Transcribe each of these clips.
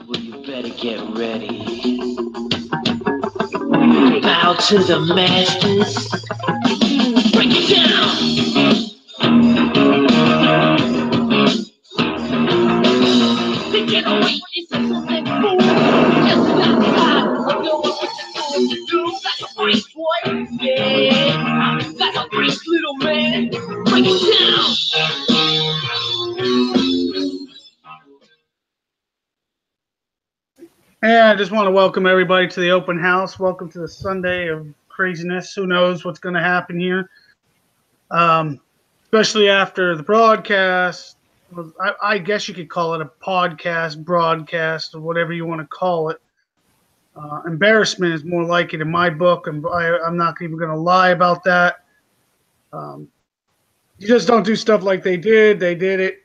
Well, you better get ready. Bow to the masters. Break it down. The generation is something fool. Just not God. I know what you're going to do. Got a break, boy. Yeah. Got a break, little man. Break it down. Yeah, I just want to welcome everybody to the open house. Welcome to the Sunday of craziness. Who knows what's going to happen here? Especially after the broadcast. I guess you could call it a podcast, broadcast, or whatever you want to call it. Embarrassment is more like it in my book, and I'm not even going to lie about that. You just don't do stuff like they did. They did it,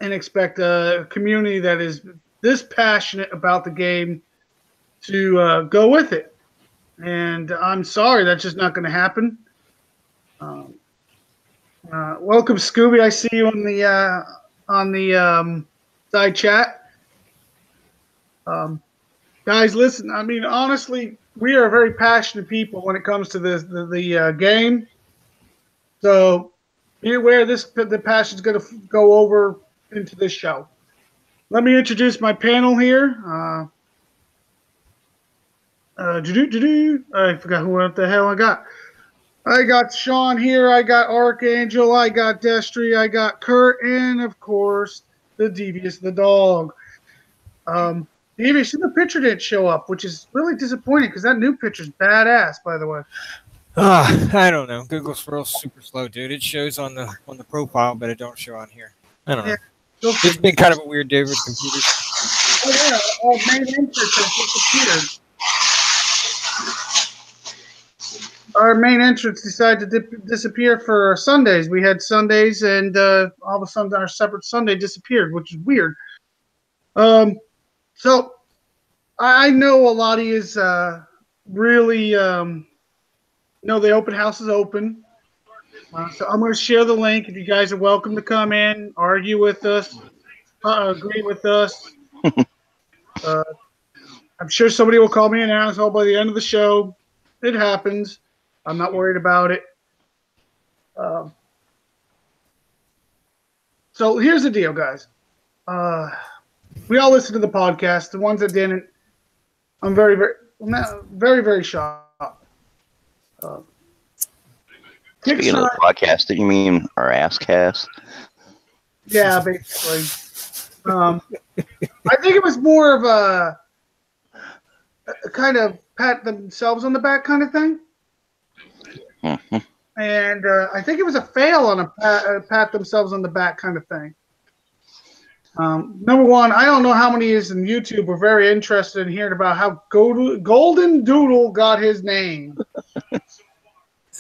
and expect a community that is this passionate about the game to go with it. And I'm sorry, that's just not going to happen. Welcome, Scooby. I see you on the side chat. Guys, listen. I mean, honestly, we are very passionate people when it comes to the game. So be aware the passion is going to go over into this show. Let me introduce my panel here. I forgot what the hell I got. I got Sean here. I got Archangel. I got Destry. I got Kurt. And, of course, the Devious the dog. Devious, the picture didn't show up, which is really disappointing because that new picture's badass, by the way. I don't know. Google's real super slow, dude. It shows on the profile, but it don't show on here. I don't know. It's been kind of a weird day with computers. Oh, yeah. Our main entrance has disappeared. Our main entrance decided to disappear for Sundays. We had Sundays, and all of a sudden our separate Sunday disappeared, which is weird. So I know a lot of you is really know the open house is open. So I'm going to share the link. If you guys are welcome to come in, argue with us, agree with us. I'm sure somebody will call me an asshole by the end of the show. It happens. I'm not worried about it. So here's the deal, guys. We all listen to the podcast. The ones that didn't, I'm very, very shocked. Speaking of the podcast, did you mean our ass cast? Yeah, basically. I think it was more of a kind of pat themselves on the back kind of thing. Mm-hmm. And I think it was a fail on a pat themselves on the back kind of thing. Number one, I don't know how many is in YouTube were very interested in hearing about how Golden Doodle got his name.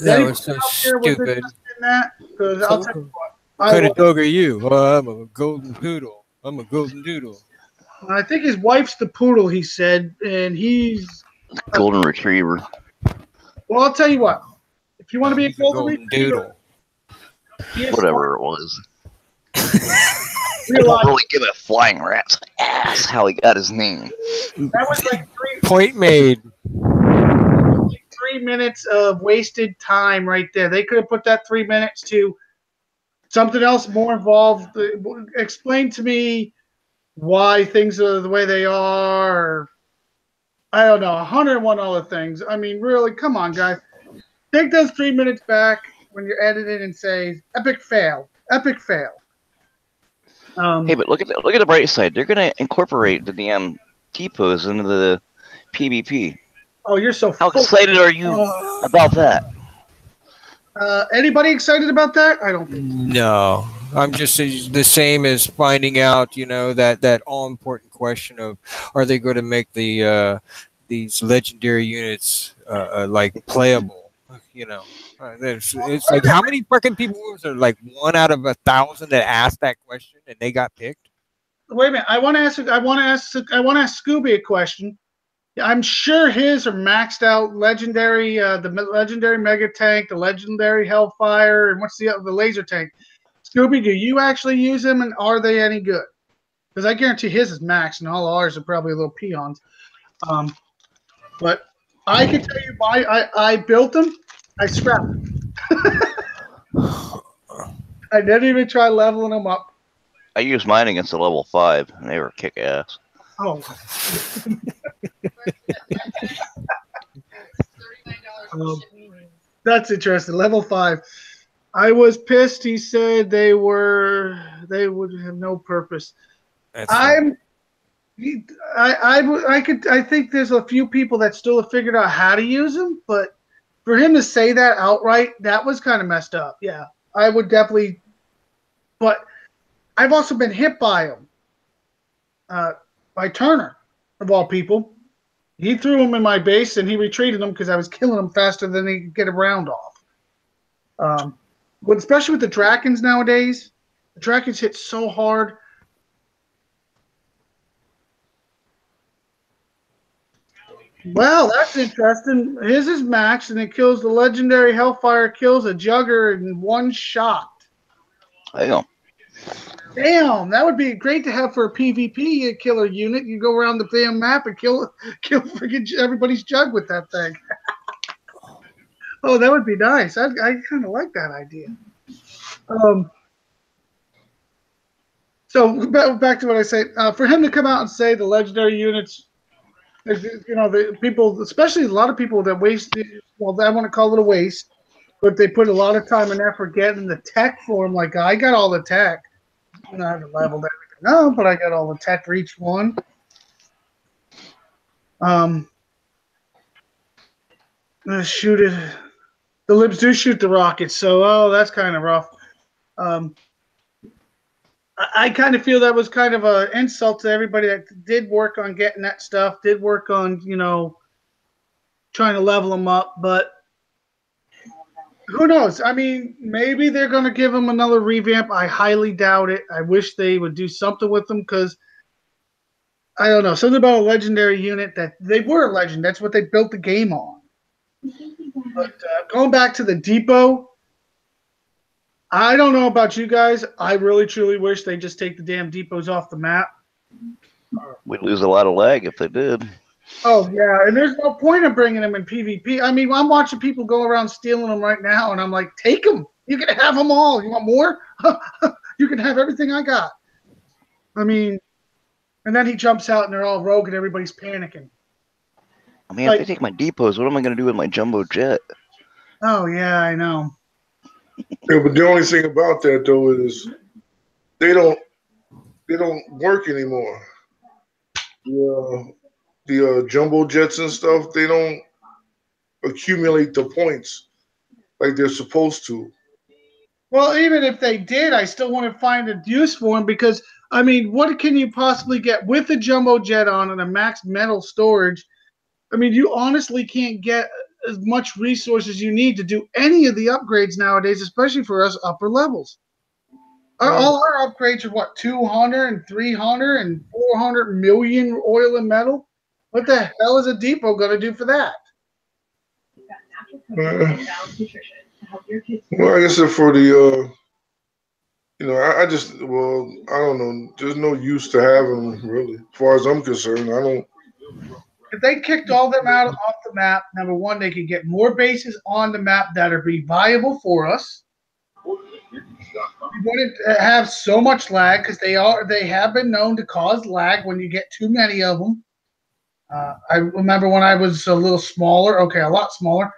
That was so stupid. Because I'll tell you what. What kind of dog are you? Oh, I'm a golden poodle. I'm a golden doodle. I think his wife's the poodle, he said, and he's golden retriever. Well, I'll tell you what. If you want to be a golden doodle, whatever it was. I don't really give a flying rat's ass how he got his name. That was like point made. 3 minutes of wasted time right there. They could have put that 3 minutes to something else more involved. Explain to me why things are the way they are. Or, I don't know, 101 other things. I mean, really, come on, guys. Take those 3 minutes back when you're editing and say, epic fail. Epic fail. Hey, but look at the bright side. They're going to incorporate the damn T-pose into the PvP. Oh, you're so How excited are you about that? Anybody excited about that? I don't think so. No. I'm just the same as finding out, that all-important question of, are they going to make the these legendary units like playable? It's like, how many freaking people was there? Like 1 out of 1,000 that asked that question and they got picked. Wait a minute. I want to ask Scooby a question. I'm sure his are maxed out legendary, the legendary Mega Tank, the legendary Hellfire, and what's the laser tank? Scooby, do you actually use them, and are they any good? because I guarantee his is max, and all ours are probably little peons. But I can tell you, I built them. I scrapped them. I didn't even try leveling them up. I used mine against a level 5, and they were kick ass. Oh. That's interesting. Level 5. I was pissed. He said they would have no purpose. That's fine. I think there's a few people that still have figured out how to use them, but for him to say that outright, that was kind of messed up. Yeah, I would definitely, but I've also been hit by him, by Turner, of all people. He threw him in my base and he retreated him because I was killing him faster than he could get a round off. But especially with the Drakens nowadays, the Drakens hit so hard. Well, that's interesting. His is max, and it kills the legendary Hellfire, kills a Jugger in one shot. Damn. Damn, that would be great to have for a PvP killer unit. You go around the damn map and kill freaking everybody's Jug with that thing. Oh, that would be nice. I kind of like that idea. So back to what I say. For him to come out and say the legendary units, the people, especially a lot of people that waste. Well, I want to call it a waste, but they put a lot of time and effort getting the tech for them. Like I got all the tech. I haven't leveled everything no, but I got all the tech for each one. Shoot it. The libs do shoot the rockets, so that's kind of rough. I kind of feel that was kind of an insult to everybody that did work on getting that stuff, did work on, trying to level them up, but who knows? I mean, maybe they're going to give them another revamp. I highly doubt it. I wish they would do something with them because, I don't know, something about a legendary unit that they were a legend. That's what they built the game on. But going back to the depot, I don't know about you guys. I really, truly wish they just take the damn depots off the map. We'd lose a lot of lag if they did. Oh, yeah, and there's no point in bringing them in PvP. I mean, I'm watching people go around stealing them right now, and I'm like, take them. You can have them all. You want more? You can have everything I got. I mean, and then he jumps out, and they're all rogue, and everybody's panicking. I mean, if they take my depots, what am I going to do with my jumbo jet? Oh, yeah, I know. Yeah, but the only thing about that, though, is they don't work anymore. The jumbo jets and stuff, they don't accumulate the points like they're supposed to. Well, even if they did, I still want to find a use for them because, I mean, what can you possibly get with a jumbo jet on and a max metal storage? I mean, you honestly can't get as much resources you need to do any of the upgrades nowadays, especially for us upper levels. All our upgrades are what, 200 and 300 and 400 million oil and metal? What the hell is a depot going to do for that? Well, I guess for the, I just, well, I don't know. There's no use to having them, really. As far as I'm concerned, I don't. If they kicked all them out off the map, number one, they could get more bases on the map that are be viable for us. We wouldn't have so much lag because they have been known to cause lag when you get too many of them. I remember when I was a little smaller, a lot smaller,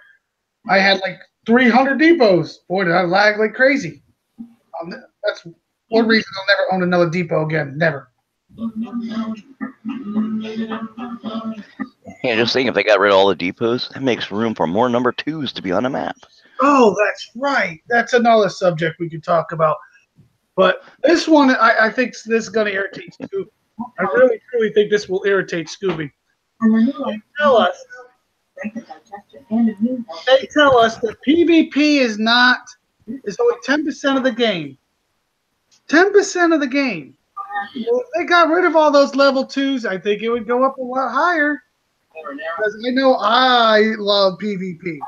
I had like 300 depots. Boy, did I lag like crazy. That's one reason I'll never own another depot again. Never. Yeah, just think if they got rid of all the depots, that makes room for more number 2s to be on the map. Oh, that's right. That's another subject we could talk about. But this one, I think this is going to irritate Scooby. I really, truly think this will irritate Scooby. They tell us that PvP is only 10% of the game. 10% of the game. Well, if they got rid of all those level 2s, I think it would go up a lot higher. Because I know I love PvP.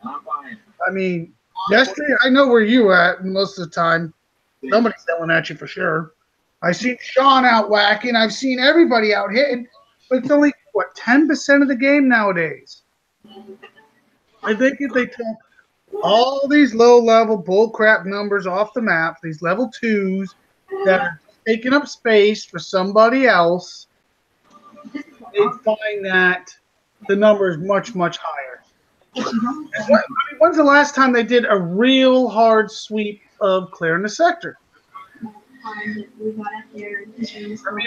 I mean, yesterday, I know where you were at most of the time. Somebody's yelling at you for sure. I've seen Sean out whacking. I've seen everybody out hitting, but it's only what 10% of the game nowadays. I think if they took all these low-level bullcrap numbers off the map, these level twos that are taking up space for somebody else, they'd find that the number is much, much higher. When's the last time they did a real hard sweep of clearing the sector? I mean,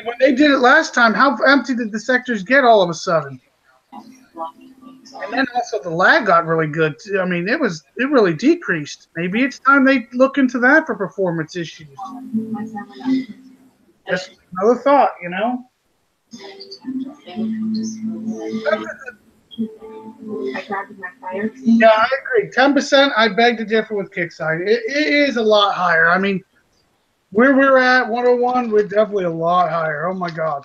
when they did it last time, how empty did the sectors get all of a sudden? And then also the lag got really good. I mean, it really decreased. Maybe it's time they look into that for performance issues. Just another thought, you know. Yeah, I agree. 10%. I beg to differ with Kickside. It is a lot higher. I mean, where we're at 101, we're definitely a lot higher. Oh my God.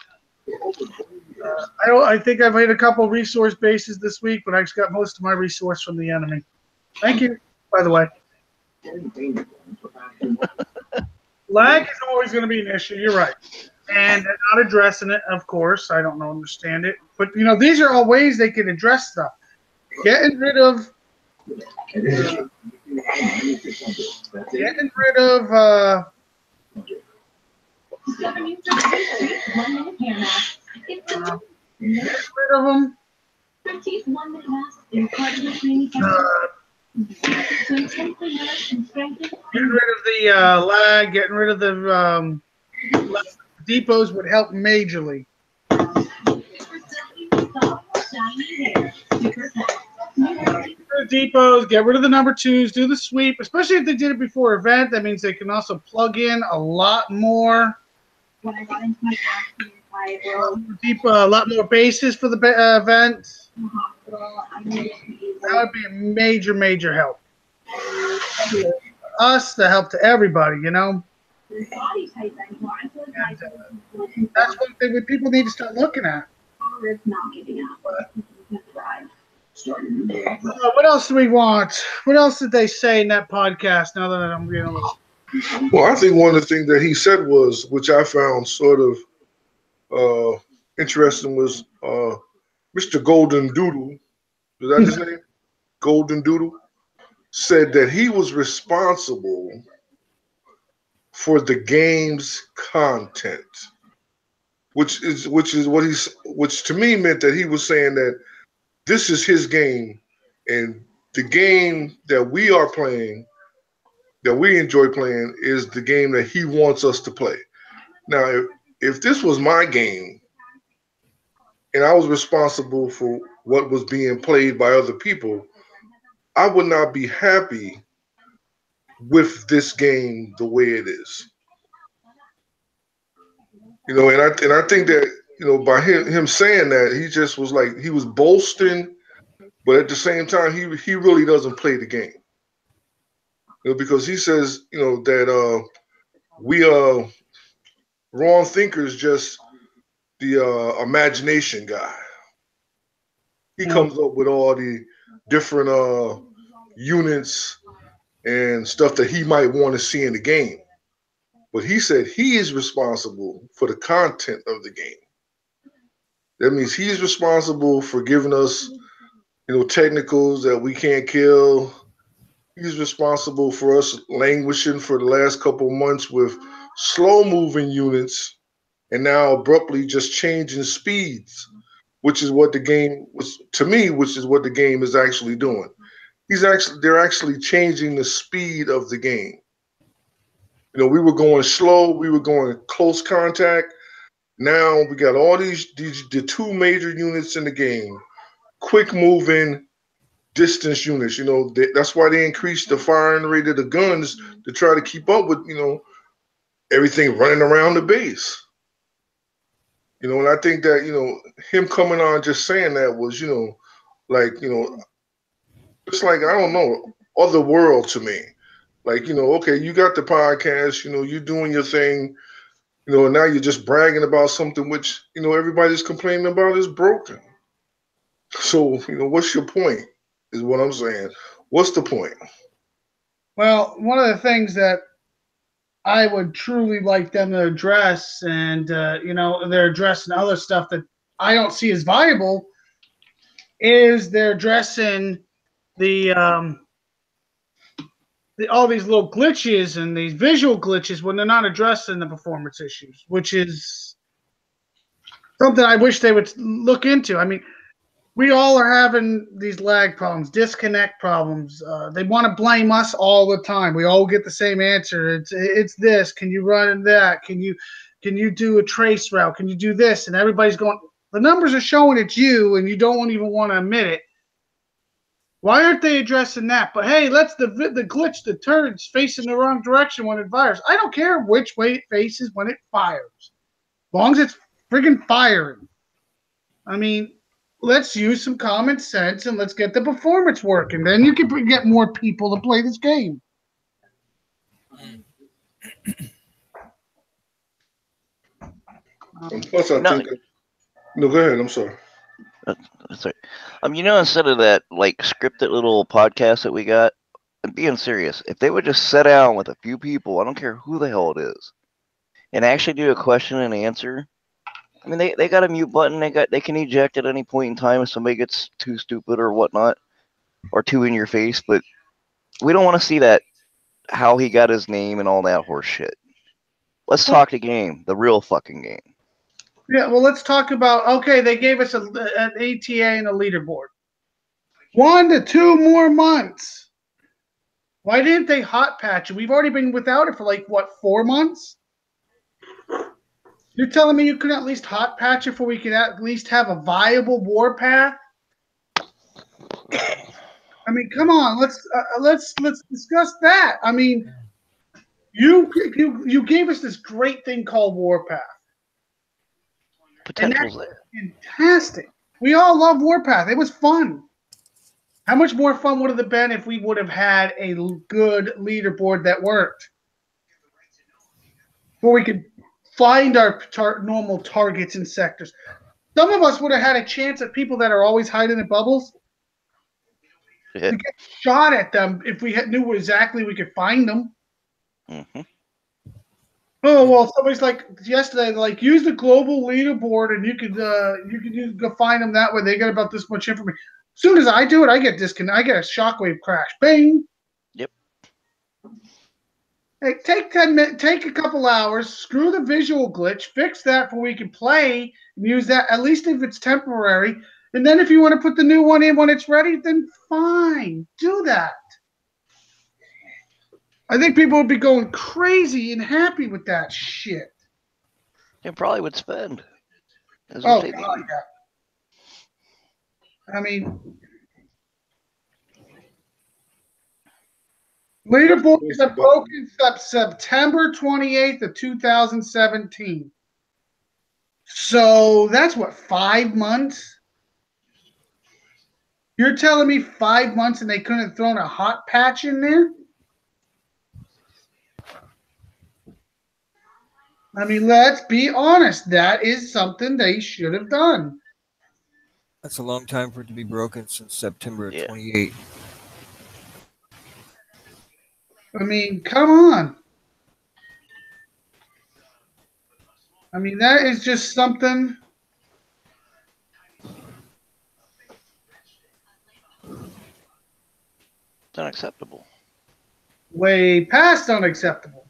I think I've hit a couple resource bases this week, but I just got most of my resource from the enemy. Thank you, by the way. Lag is always going to be an issue. You're right. And they're not addressing it, of course. I don't understand it. But, you know, these are all ways they can address stuff. Getting rid of them. Getting rid of the lag, getting rid of the depots would help majorly. Depots, get rid of the number twos, do the sweep, especially if they did it before event. That means they can also plug in a lot more. When I got into my a lot more bases for the event. That would be a major, major help. Us, the help to everybody, you know. And, that's one thing that people need to start looking at. What else do we want? What else did they say in that podcast? Now that I'm getting a little. Well, I think one of the things that he said was, which I found sort of interesting, was Mr. Golden Doodle. Is that his name? Golden Doodle said that he was responsible for the game's content, which to me meant that he was saying that this is his game, and the game that we are playing, that we enjoy playing, is the game that he wants us to play. Now, if this was my game and I was responsible for what was being played by other people, I would not be happy with this game the way it is. You know, and I think that, you know, by him saying that, he just was like, he was boasting, but at the same time, he really doesn't play the game. You know, because he says, you know, that we wrong thinkers, just the imagination guy. He comes up with all the different units and stuff that he might want to see in the game. But he said he is responsible for the content of the game. That means he's responsible for giving us, you know, technicals that we can't kill. He's responsible for us languishing for the last couple of months with slow moving units and now abruptly just changing speeds, which is what the game was, to me, which is what the game is actually doing. They're actually changing the speed of the game. You know, we were going slow, we were going close contact. Now we got all the two major units in the game, quick moving distance units. You know, that's why they increased the firing rate of the guns to try to keep up with, you know, everything running around the base. You know, and I think that, you know, him coming on just saying that was, you know, like, you know, it's like, I don't know, other world to me. Like, you know, okay, you got the podcast, you know, you're doing your thing, you know, and now you're just bragging about something which, you know, everybody's complaining about is broken. So, you know, what's your point is what I'm saying. What's the point? Well, one of the things that I would truly like them to address, and they're addressing other stuff that I don't see as viable. Is they're addressing the all these little glitches and these visual glitches when they're not addressing the performance issues, which is something I wish they would look into. I mean, we all are having these lag problems, disconnect problems. They want to blame us all the time. We all get the same answer. It's this. Can you run that? Can you do a trace route? Can you do this? And everybody's going. The numbers are showing it's you, and you don't even want to admit it. Why aren't they addressing that? But hey, let's the glitch, the turn's facing the wrong direction when it fires. I don't care which way it faces when it fires, as long as it's friggin' firing. I mean, let's use some common sense and let's get the performance working. Then you can get more people to play this game. And plus, I think. No, go ahead. I'm sorry. Sorry. Instead of that like scripted little podcast that we got, I'm being serious. If they would just sit down with a few people, I don't care who the hell it is, and actually do a question and answer. I mean, they got a mute button. They can eject at any point in time if somebody gets too stupid or whatnot, or too in your face. But we don't want to see that how he got his name and all that horse shit. Let's talk the game, the real fucking game. Yeah, well, let's talk about. Okay, they gave us an ATA and a leaderboard. 1 to 2 more months. Why didn't they hot patch it? We've already been without it for like what, 4 months? You're telling me you could at least hot patch it before we could at least have a viable warpath? I mean, come on, let's discuss that. I mean, you gave us this great thing called warpath. Potential's there. Fantastic. We all love warpath. It was fun. How much more fun would it have been if we would have had a good leaderboard that worked? Where we could find our normal targets and sectors. Some of us would have had a chance at people that are always hiding in bubbles. Yeah. We get shot at them if we knew exactly we could find them. Mm-hmm. Oh well, somebody's like yesterday, like use the global leaderboard and you could go find them that way. They get about this much information. As soon as I do it, I get disconnected. I get a shockwave crash. Bing. Yep. Hey, take 10 minutes, take a couple hours, screw the visual glitch, fix that for we can play and use that at least if it's temporary. And then if you want to put the new one in when it's ready, then fine, do that. I think people would be going crazy and happy with that shit. They probably would spend. Oh, God, yeah. I mean, leaderboard is broken September 28th of 2017. So that's what, 5 months? You're telling me 5 months and they couldn't have thrown a hot patch in there? I mean, let's be honest. That is something they should have done. That's a long time for it to be broken since September of Yeah. 28. I mean, come on. I mean, that is just something. It's unacceptable. Way past unacceptable.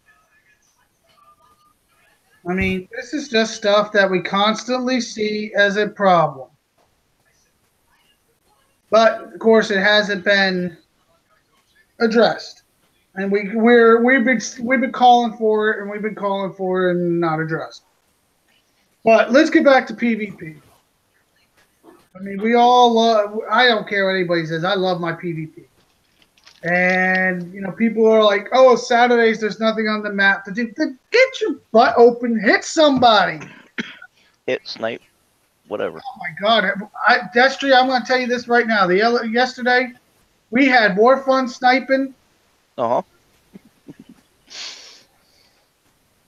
I mean, this is just stuff that we constantly see as a problem. But of course, it hasn't been addressed, and we've been calling for it, and we've been calling for it, and not addressed. But let's get back to PvP. I mean, we all love. I don't care what anybody says. I love my PvP. And people are like, "Oh, Saturdays, there's nothing on the map to do." Then get your butt open, hit somebody, hit, snipe, whatever. Oh my God, Destry, I'm going to tell you this right now. Yesterday, we had more fun sniping. Uh-huh.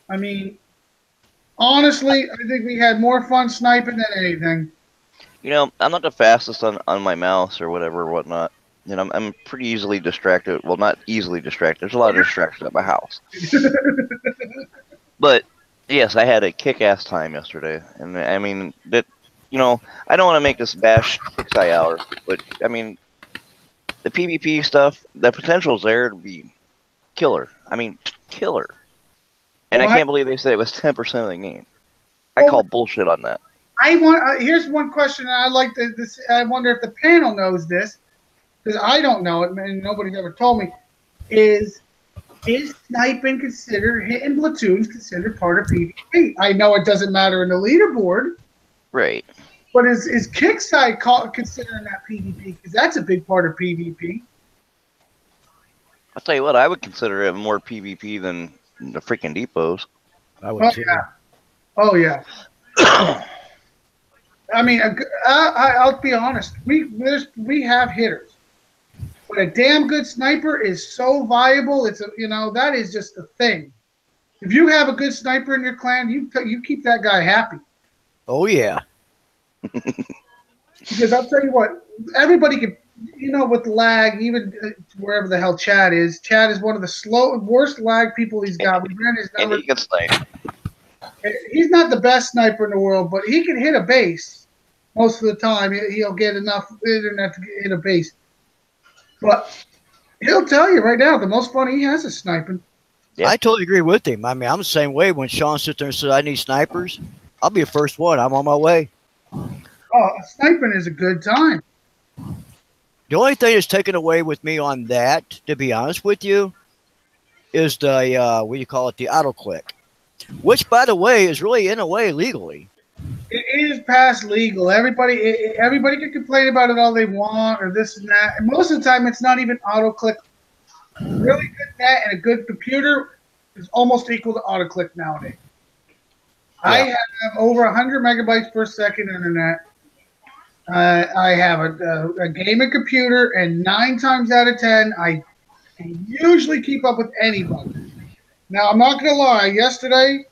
I mean, honestly, I think we had more fun sniping than anything. I'm not the fastest on my mouse or whatever or whatnot. And I'm pretty easily distracted. Well, not easily distracted. There's a lot of distractions at my house. But yes, I had a kick-ass time yesterday, and I mean that. I don't want to make this bash Kicksai hour, but I mean the PvP stuff, the potential's there to be killer. I mean, killer. And I Well, can't believe they said it was 10% of the game. I Well, call bullshit on that. I want. Here's one question, and I like this. I wonder if the panel knows this because I don't know it, and nobody's ever told me. Is sniping considered hitting platoons considered part of PvP? I know it doesn't matter in the leaderboard, Right. but is Kickside considering that PvP? Because that's a big part of PvP. I'll tell you what, I would consider it more PvP than the freaking depots. I would too. Yeah. Oh yeah. I mean, I'll be honest. We have hitters, but a damn good sniper is so viable. That is just the thing. If you have a good sniper in your clan, you keep that guy happy. Oh yeah. Because I'll tell you what, everybody can, with lag, even wherever the hell Chad is one of the worst lag people he's got. We ran his And numbers. he can snipe. He's not the best sniper in the world, but he can hit a base most of the time. He'll get enough internet to hit a base. But he'll tell you right now, the most fun he has is sniping. Yeah. I totally agree with him. I mean, I'm the same way. When Sean sits there and says, I need snipers, I'll be the first one. I'm on my way. Oh, sniping is a good time. The only thing that's taken away with me on that, to be honest with you, is the, what do you call it, the auto click. Which, by the way, is really, in a way, legally. It is past legal. Everybody can complain about it all they want or this and that. And most of the time, it's not even auto click. Really good net and a good computer is almost equal to auto click nowadays. Yeah. I have over 100 megabytes per second internet. I have a gaming computer, and 9 times out of 10, I can usually keep up with anybody. Now, I'm not gonna lie. Yesterday,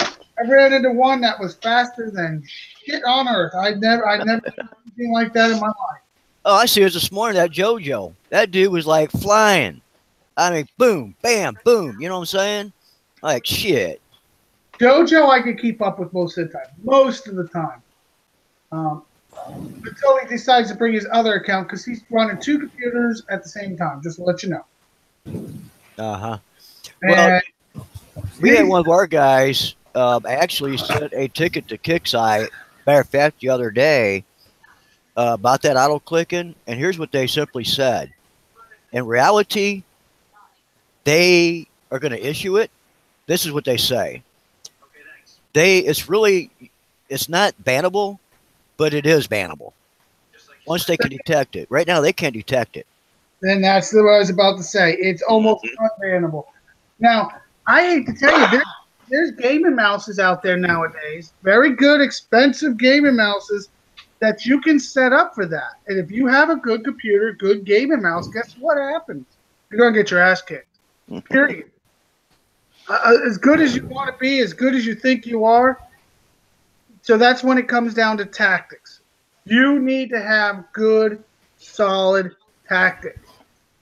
I ran into one that was faster than shit on earth. I've never seen anything like that in my life. Oh, I see it this morning, that JoJo. That dude was like flying. I mean, boom, bam, boom. You know what I'm saying? Like, shit. JoJo I could keep up with most of the time. Most of the time. Until he decides to bring his other account because he's running 2 computers at the same time, just to let you know. Uh-huh. Well, we had one of our guys actually sent a ticket to Kicksai, matter of fact, the other day about that auto clicking, and here's what they simply said. In reality, they are going to issue it. This is what they say. It's not bannable, but it is bannable. Once they can detect it. Right now, they can't detect it. Then that's what I was about to say. It's almost unbannable. Now, I hate to tell you, there's gaming mouses out there nowadays, very good, expensive gaming mouses that you can set up for that. And if you have a good computer, good gaming mouse, guess what happens? You're going to get your ass kicked. Period. As good as you want to be, as good as you think you are. So that's when it comes down to tactics. You need to have good, solid tactics.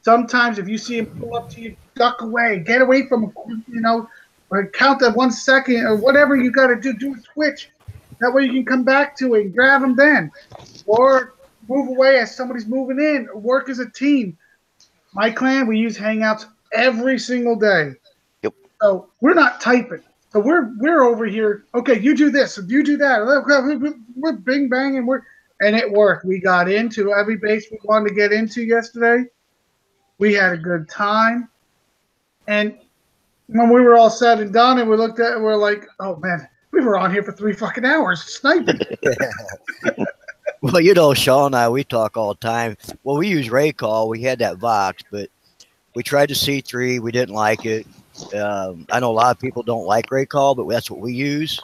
Sometimes if you see him pull up to you, duck away, get away from him, or count that 1 second or whatever you got to do a switch. That way you can come back to it and grab him then. Or move away as somebody's moving in, or work as a team. My clan, we use Hangouts every single day. Yep. So we're not typing. So we're over here. Okay, you do this, you do that. We're bing banging. And it worked. We got into every base we wanted to get into yesterday. We had a good time. And when we were all said and done, and we looked at it, we're like, oh man, we were on here for 3 fucking hours sniping. Well, Sean and I, we talk all the time. Well, we use Raycall. We had that Vox, but we tried the C3. We didn't like it. I know a lot of people don't like Raycall, but that's what we use.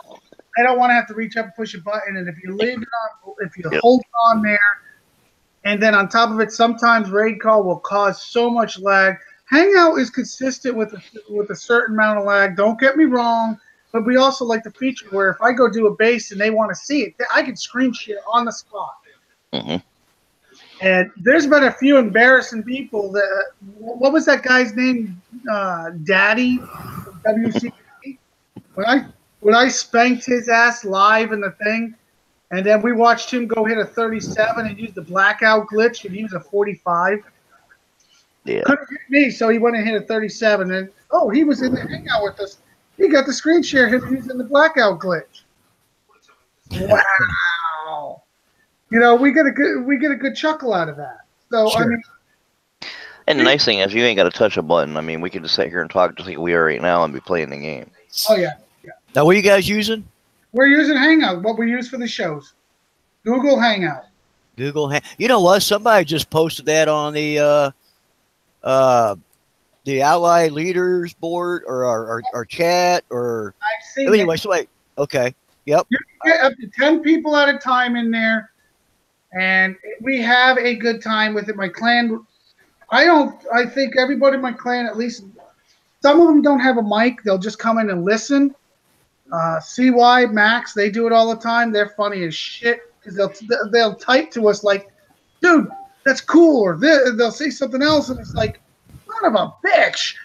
I don't want to have to reach up and push a button, and if you leave it on, if you hold on there, and then on top of it, sometimes raid call will cause so much lag. Hangout is consistent with a certain amount of lag. Don't get me wrong, but we also like the feature where if I go do a base and they want to see it, I can screen share on the spot. Mm-hmm. And there's been a few embarrassing people that. What was that guy's name? Daddy, WC. When I spanked his ass live in the thing, and then we watched him go hit a 37 and use the blackout glitch, and he was a 45. Yeah. Couldn't hit me, so he went and hit a 37. And he was in the hangout with us. He got the screen share using the blackout glitch. Wow. We get a good chuckle out of that. So Sure. I mean, And the nice thing is, you ain't got to touch a button. I mean, we can just sit here and talk just like we are right now and be playing the game. oh yeah, Now, what are you guys using? we're using Hangout. What we use for the shows, Google Hangout. Google. You know what? Somebody just posted that on the Ally Leaders board or our chat or I've seen anyway. So wait, okay, yep. You can get up to 10 people at a time in there, and we have a good time with it. My clan, I think everybody in my clan, at least some of them don't have a mic. They'll just come in and listen. CY, Max, they do it all the time. They're funny as shit because they'll type to us like, dude, that's cool, or they'll say something else, and it's like, son of a bitch.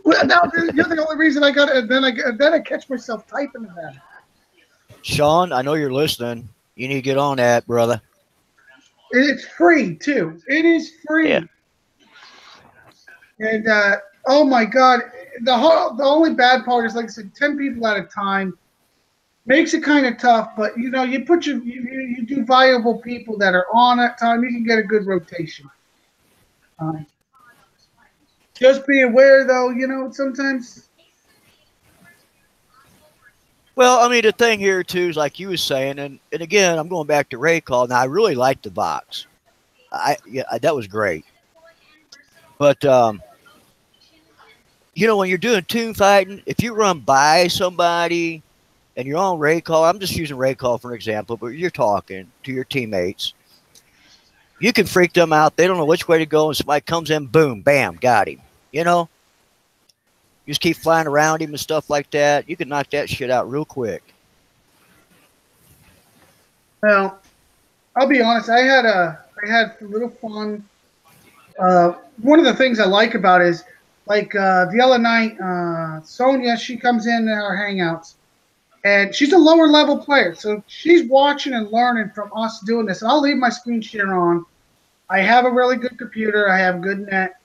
Well, now you're the only reason I got it. And then I catch myself typing to that. Sean, I know you're listening. You need to get on that, brother. It's free too. It is free. Yeah. And oh my god, the only bad part is, like I said, 10 people at a time makes it kind of tough. But you do viable people that are on at time. You can get a good rotation. Just be aware, though. Sometimes. Well, I mean, the thing here too is like you was saying, and again, I'm going back to Ray Call. Now, I really liked the box. That was great. But when you're doing team fighting, if you run by somebody and you're on Ray Call, I'm just using Ray Call for an example, but you're talking to your teammates, you can freak them out. They don't know which way to go, and somebody comes in, boom, bam, got him. You just keep flying around him and stuff like that. You can knock that shit out real quick. Well, I'll be honest. I had a little fun. One of the things I like about it is, like the other night, Sonia, she comes in our hangouts, and she's a lower level player, so she's watching and learning from us doing this. And I'll leave my screen share on. I have a really good computer. I have good net.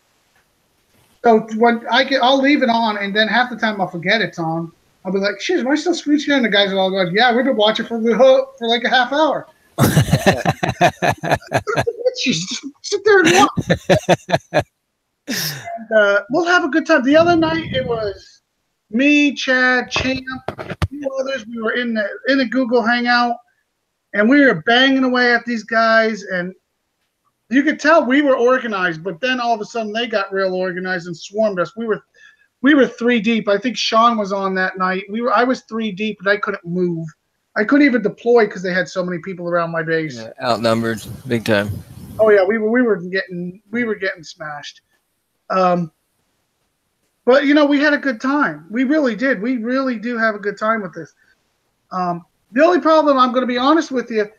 So when I'll leave it on, and then half the time I'll forget it's on. I'll be like, "Shit, am I still screen sharing?" The guys are all going, "Yeah, we've been watching for like a half hour." Just sit there and watch. And, we'll have a good time. The other night it was me, Chad, Champ, a few others. We were in a Google Hangout, and we were banging away at these guys, and you could tell we were organized. But then all of a sudden they got real organized and swarmed us. We were 3 deep. I think Sean was on that night. I was 3 deep, but I couldn't move. I couldn't even deploy because they had so many people around my base. Yeah, outnumbered, big time. Oh yeah, we were getting smashed. But we had a good time. We really did. We really do have a good time with this. The only problem, I'm going to be honest with you,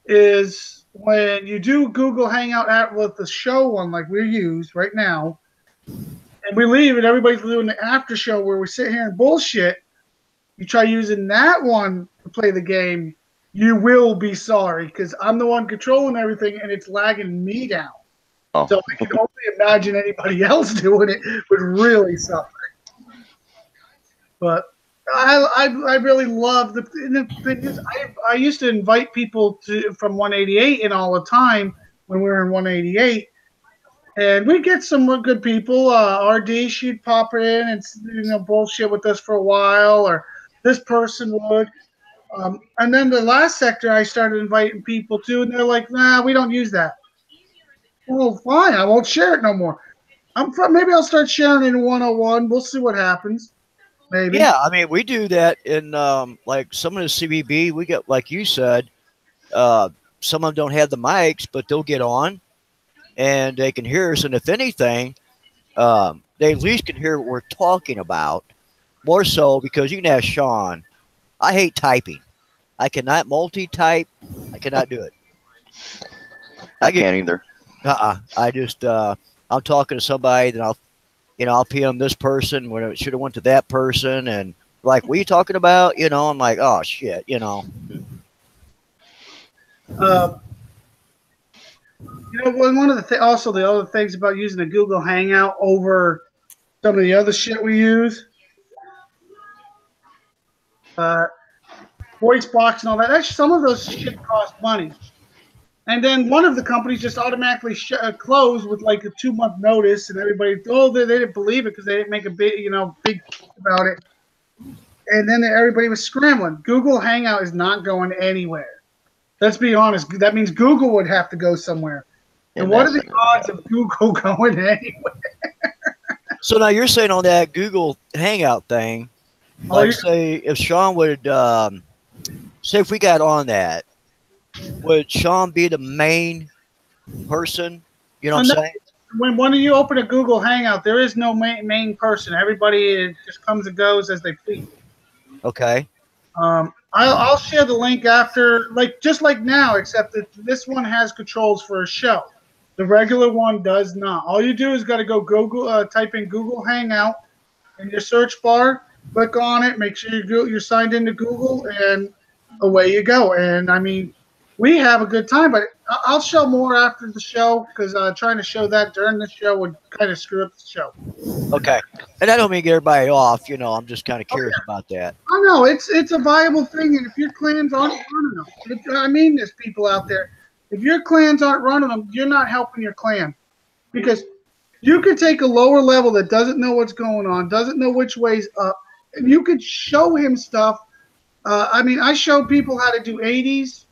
is when you do Google Hangout with the show one like we use right now, and we leave and everybody's doing the after show where we sit here and bullshit. You try using that one to play the game, you will be sorry because I'm the one controlling everything and it's lagging me down. Oh. So I can only imagine anybody else doing it would really suffer. But I really love the thing is I used to invite people from 188 in all the time when we were in 188. And we get some good people. RD, she'd pop in and bullshit with us for a while, or this person would. And then the last sector, I started inviting people to, and they're like, "Nah, we don't use that." Well, fine, I won't share it no more. Maybe I'll start sharing in 101. We'll see what happens. Maybe. Yeah, I mean, we do that in like some of the CBB. We get, like you said, some of them don't have the mics, but they'll get on and they can hear us. And if anything, they at least can hear what we're talking about. More so because you can ask Sean. I hate typing. I cannot multi-type. I cannot do it. I can't either. I just I'm talking to somebody, then I'll PM this person when it should have went to that person, and like, what are you talking about? I'm like, oh shit. Uh, one of the also the other things about using a Google Hangout over some of the other shit we use, uh, voice box and all that. Actually, some of those shit cost money. And then one of the companies just automatically closed with like a 2 month notice, and everybody, they didn't believe it because they didn't make a big about it. And then everybody was scrambling. Google Hangout is not going anywhere. Let's be honest. That means Google would have to go somewhere. And what are the odds of Google going anywhere? So now you're saying on that Google Hangout thing, like, say if Sean would say if we got on that, would Sean be the main person? You know what I'm saying? When you open a Google Hangout, there is no main person. Everybody just comes and goes as they please. Okay. I'll share the link after, just like now, except that this one has controls for a show. The regular one does not. All you do is got to go Google, type in Google Hangout in your search bar, click on it, make sure you're signed into Google, and away you go. And I mean, we have a good time, but I'll show more after the show because trying to show that during the show would kind of screw up the show. Okay. And I don't mean get everybody off. I'm just kind of curious about that. Oh no, it's a viable thing, and if your clans aren't running them, I mean this, people out there, if your clans aren't running them, you're not helping your clan, because you could take a lower level that doesn't know what's going on, doesn't know which way's up, and you could show him stuff. I showed people how to do 80s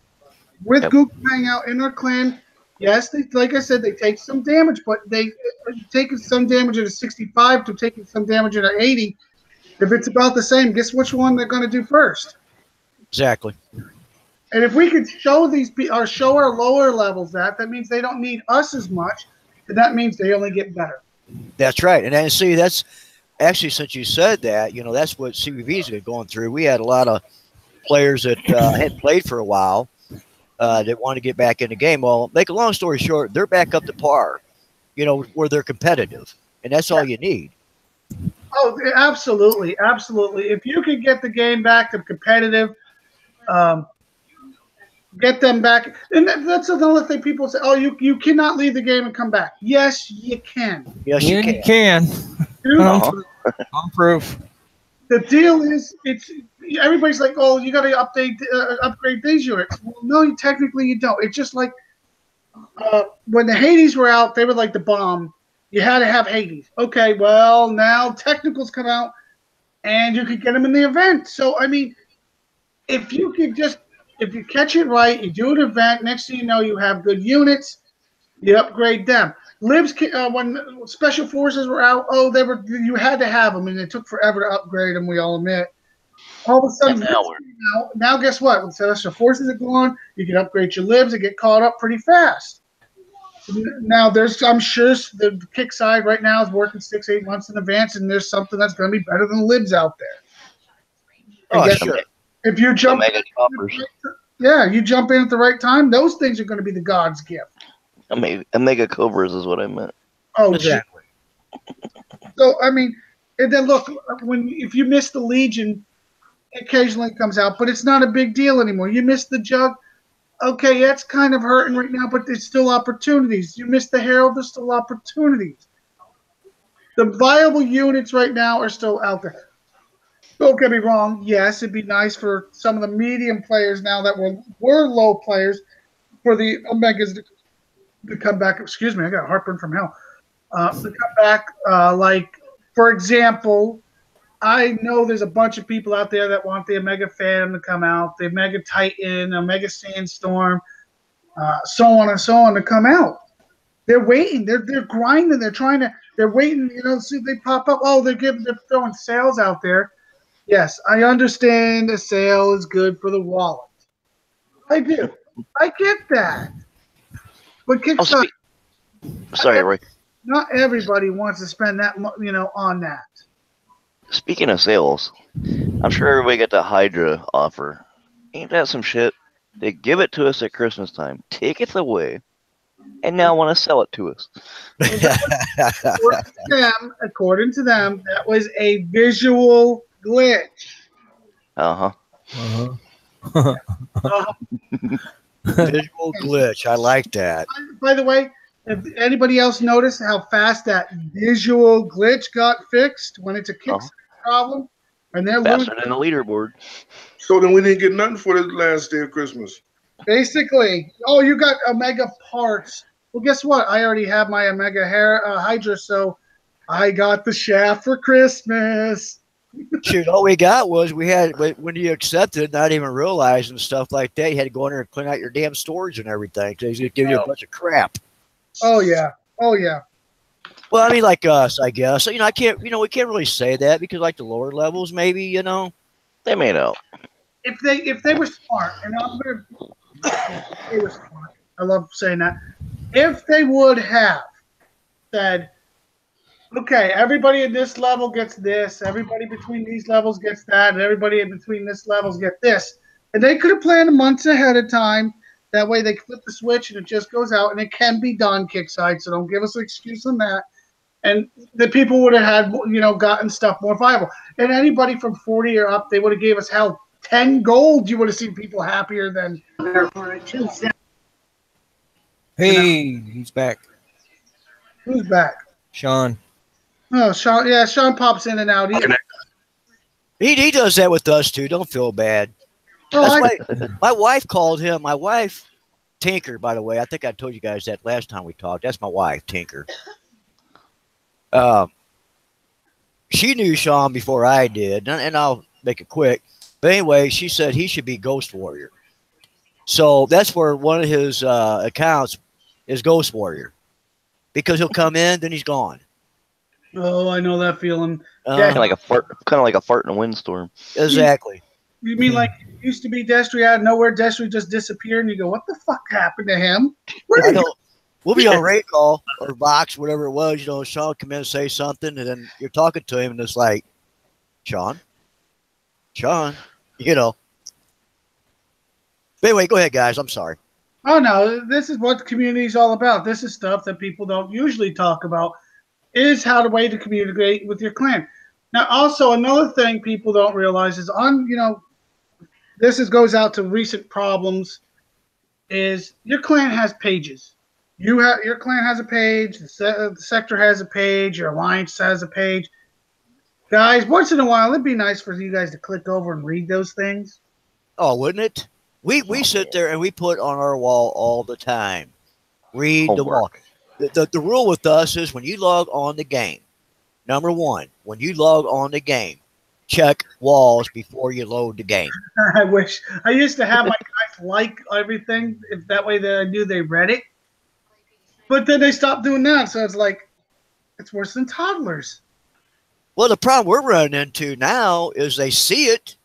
with Google Hangout in their clan. Yes, like I said, they take some damage, but they taking some damage at a 65 to taking some damage at an 80. If it's about the same, guess which one they're going to do first? Exactly. And if we could show these or show our lower levels that means they don't need us as much, and that means they only get better. That's right. And then see, that's actually, since you said that, that's what CVV is going through. We had a lot of players that had played for a while that want to get back in the game. Well, make a long story short, they're back up to par, where they're competitive, and that's all you need. Oh, absolutely, absolutely. If you could get the game back to competitive, get them back, and that's another thing people say. Oh, you cannot leave the game and come back. Yes, you can. Yes, you can. You can. On proof. The deal is, everybody's like, oh, you got to upgrade these units. Well, no, technically you don't. It's just like when the Hades were out, they were like the bomb. You had to have Hades. Okay, well, now technicals come out, and you could get them in the event. So, I mean, if you catch it right, you do an event, next thing you know, you have good units, you upgrade them. Libs, when special forces were out, you had to have them, and it took forever to upgrade them, we all admit. All of a sudden, now guess what? When special forces are gone, you can upgrade your libs and get caught up pretty fast. Now, I'm sure the kick side right now is working 6-8 months in advance, and there's something that's going to be better than libs out there. Oh, sure. If you jump, you jump in at the right time, those things are going to be the God's gift. Omega Cobras is what I meant. Oh, exactly. So, I mean, and then look, if you miss the Legion, occasionally it comes out, but it's not a big deal anymore. You miss the Jug. Okay, that's kind of hurting right now, but there's still opportunities. You missed the Herald, there's still opportunities. The viable units right now are still out there. Don't get me wrong. Yes, it'd be nice for some of the medium players now that were low players for the Omegas to come back. Excuse me, I got a heartburn from hell. To come back, for example, I know there's a bunch of people out there that want the Omega Phantom to come out, the Omega Titan, Omega Sandstorm, so on and so on to come out. They're waiting. They're grinding. They're waiting. See if they pop up. Oh, they're throwing sales out there. Yes, I understand a sale is good for the wallet. I do. I get that. But Kickstarter. Sorry, Roy. Not everybody wants to spend that, on that. Speaking of sales, I'm sure everybody got the Hydra offer. Ain't that some shit? They give it to us at Christmas time, take it away, And now want to sell it to us. According to them, that was a visual glitch. Uh-huh. Uh-huh. Uh, Visual glitch. I like that. by the way, if anybody else noticed how fast that visual glitch got fixed when it's a Kickstarter problem, and they're Faster losing than the leaderboard. So then we didn't get nothing for the last day of Christmas. basically. Oh, you got Omega parts. Well, guess what? I already have my Omega Hydra, so I got the shaft for Christmas. Shoot, all we got was we had when you accepted, not even realizing stuff like that. You had to go in there and clean out your damn storage and everything. They just give you a bunch of crap. Oh yeah, oh yeah. Well, I mean, like us, I guess. So, I can't. We can't really say that because, like, the lower levels, maybe. They may know. If they were smart, and I'm gonna they were smart. I love saying that. If they would have said, okay, everybody in this level gets this, everybody between these levels gets that, and everybody in between this levels get this. And they could have planned months ahead of time. That way they flip the switch and it just goes out, and it can be done, Kickside, so don't give us an excuse on that. And the people would have had, gotten stuff more viable. And anybody from 40 or up, they would have gave us 10 gold. You would have seen people happier than Hey, he's back. Who's back? Sean. Oh, Sean. Yeah, Sean pops in and out. He does that with us too. Don't feel bad. That's why my wife called him. My wife, Tinker, by the way. I think I told you guys that last time we talked. That's my wife, Tinker. She knew Sean before I did, and I'll make it quick. But anyway, she said he should be Ghost Warrior. So that's where one of his accounts is Ghost Warrior, because he'll come in, then he's gone. Oh, I know that feeling. Kind of like a fart in a windstorm. Exactly. You mean like it used to be Destry out of nowhere? Destry just disappeared, and you go, "What the fuck happened to him?" I know. We'll be on Ray Call or Vox, whatever it was. Sean come in and say something, and then you're talking to him, and it's like, Sean. But anyway, go ahead, guys. I'm sorry. Oh no, this is what the community is all about. This is stuff that people don't usually talk about. Is how the way to communicate with your clan. Now, also another thing people don't realize is goes out to recent problems. Is your clan has pages. Your clan has a page. The sector has a page. Your alliance has a page. Guys, once in a while, it'd be nice for you guys to click over and read those things. Oh, wouldn't it? We sit there and we put on our wall all the time. Read the wall. The rule with us is when you log on the game, number one, when you log on the game, check walls before you load the game. I wish. I used to have my guys like everything, if that way that I knew they read it. But then they stopped doing that, so it's like, it's worse than toddlers. Well, the problem we're running into now is they see it,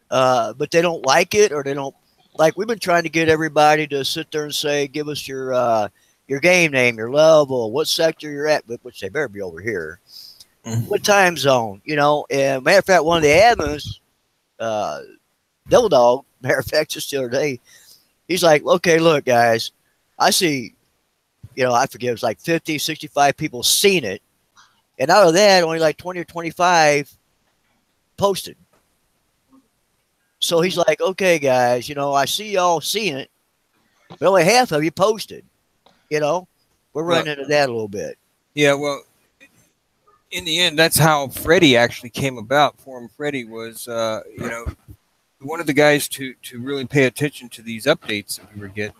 but they don't like it, or they don't like. We've been trying to get everybody to sit there and say, give us your game name, your level, what sector you're at, which they better be over here. What time zone, And matter of fact, one of the admins, Devil Dog, matter of fact, just the other day, he's like, okay, look, guys, I see, I forget, it was like 50, 65 people seen it. And out of that, only like 20 or 25 posted. So he's like, okay, guys, I see y'all seeing it, but only half of you posted. We're running into that a little bit. Yeah, well, in the end, that's how Freddie actually came about. Forum Freddie was, one of the guys to really pay attention to these updates that we were getting.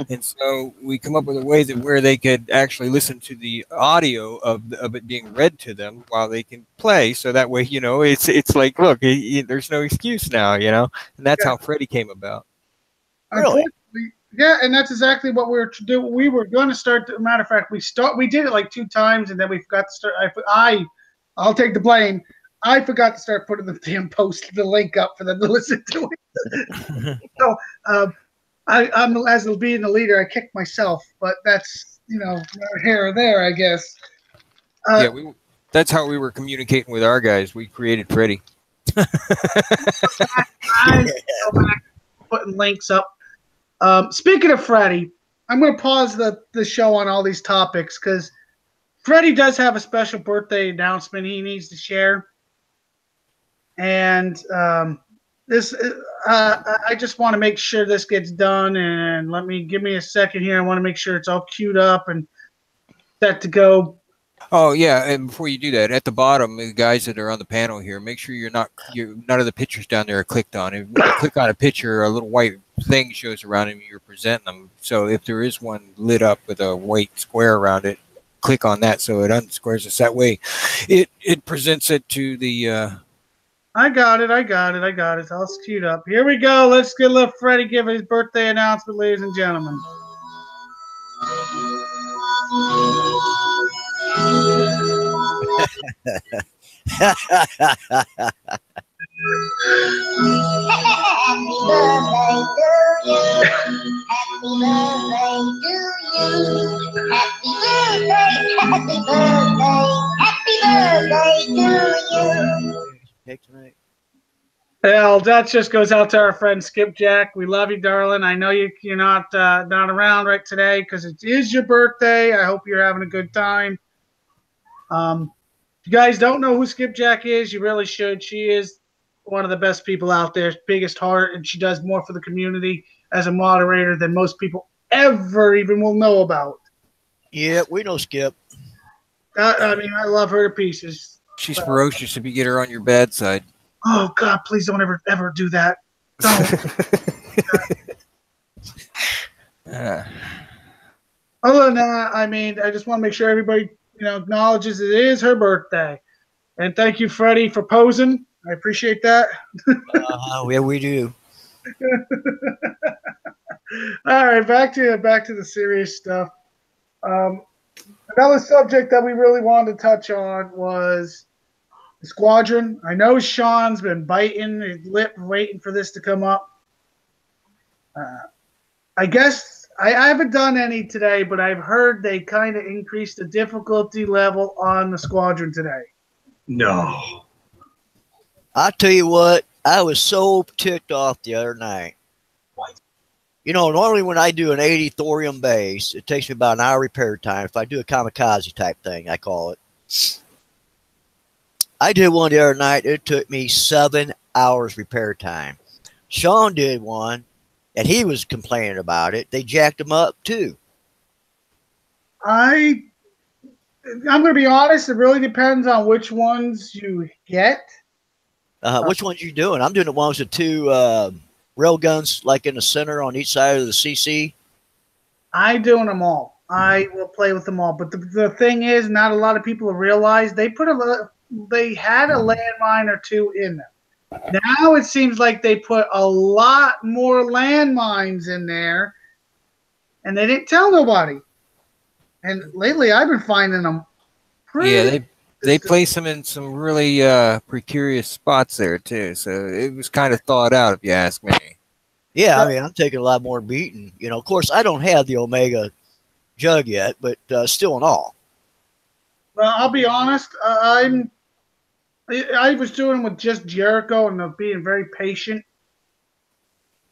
And so we come up with a way where they could actually listen to the audio of it being read to them while they can play. So that way, it's like, look, there's no excuse now, and that's how Freddie came about. Really? Yeah, and that's exactly what we were to do. We were going to start. Matter of fact, we did it like 2 times, and then we forgot to start. I'll take the blame. I forgot to start putting the damn the link up for them to listen to it. So I'm as being the leader, I kicked myself, but that's here or there, I guess. That's how we were communicating with our guys. We created Freddie. I'm putting links up. Speaking of Freddie, I'm going to pause the show on all these topics because Freddie does have a special birthday announcement he needs to share. And this, I just want to make sure this gets done. And give me a second here. I want to make sure it's all queued up and set to go. Oh yeah, and before you do that, at the bottom, the guys that are on the panel here, make sure none of the pictures down there are clicked on. When you click on a picture, a little white thing shows around them. You're presenting them. So if there is one lit up with a white square around it, click on that so it unsquares us. That way, it presents it to the. I got it. It's all queued up. Here we go. Let's let Freddie give his birthday announcement, ladies and gentlemen. Well, that just goes out to our friend Skipjack. We love you, darling. I know you're not around right today because it is your birthday. I hope you're having a good time. If you guys don't know who Skipjack is, you really should. She is one of the best people out there, biggest heart, and she does more for the community as a moderator than most people ever even will know about. Yeah, we know Skip. I mean, I love her to pieces. She's ferocious if you get her on your bad side. Oh God, please don't ever do that. Don't. Other than that, I mean, I just want to make sure everybody, acknowledges it is her birthday. And thank you, Freddie, for posing. I appreciate that. Yeah, we do. All right, back to the serious stuff. Another subject that we really wanted to touch on was the squadron. I know Sean's been biting his lip, waiting for this to come up. I guess I haven't done any today, but I've heard they kind of increased the difficulty level on the squadron today. No. I tell you what, I was so ticked off the other night. Normally when I do an 80 thorium base, it takes me about an hour repair time. If I do a kamikaze type thing, I call it. I did one the other night. It took me 7 hours repair time. Sean did one, and he was complaining about it. They jacked him up too. I'm going to be honest. It really depends on which ones you get. Which ones you doing? I'm doing the ones with two rail guns, like in the center on each side of the CC. I doing them all. I will play with them all. But the thing is, not a lot of people have realized they had a landmine or two in them. Now it seems like they put a lot more landmines in there, and they didn't tell nobody. And lately, I've been finding them. They place them in some really precarious spots there too. So it was kind of thought out, if you ask me. Yeah, I mean, I'm taking a lot more beating. Of course, I don't have the Omega jug yet, but still in all. Well, I'll be honest. I was doing with just Jericho and being very patient.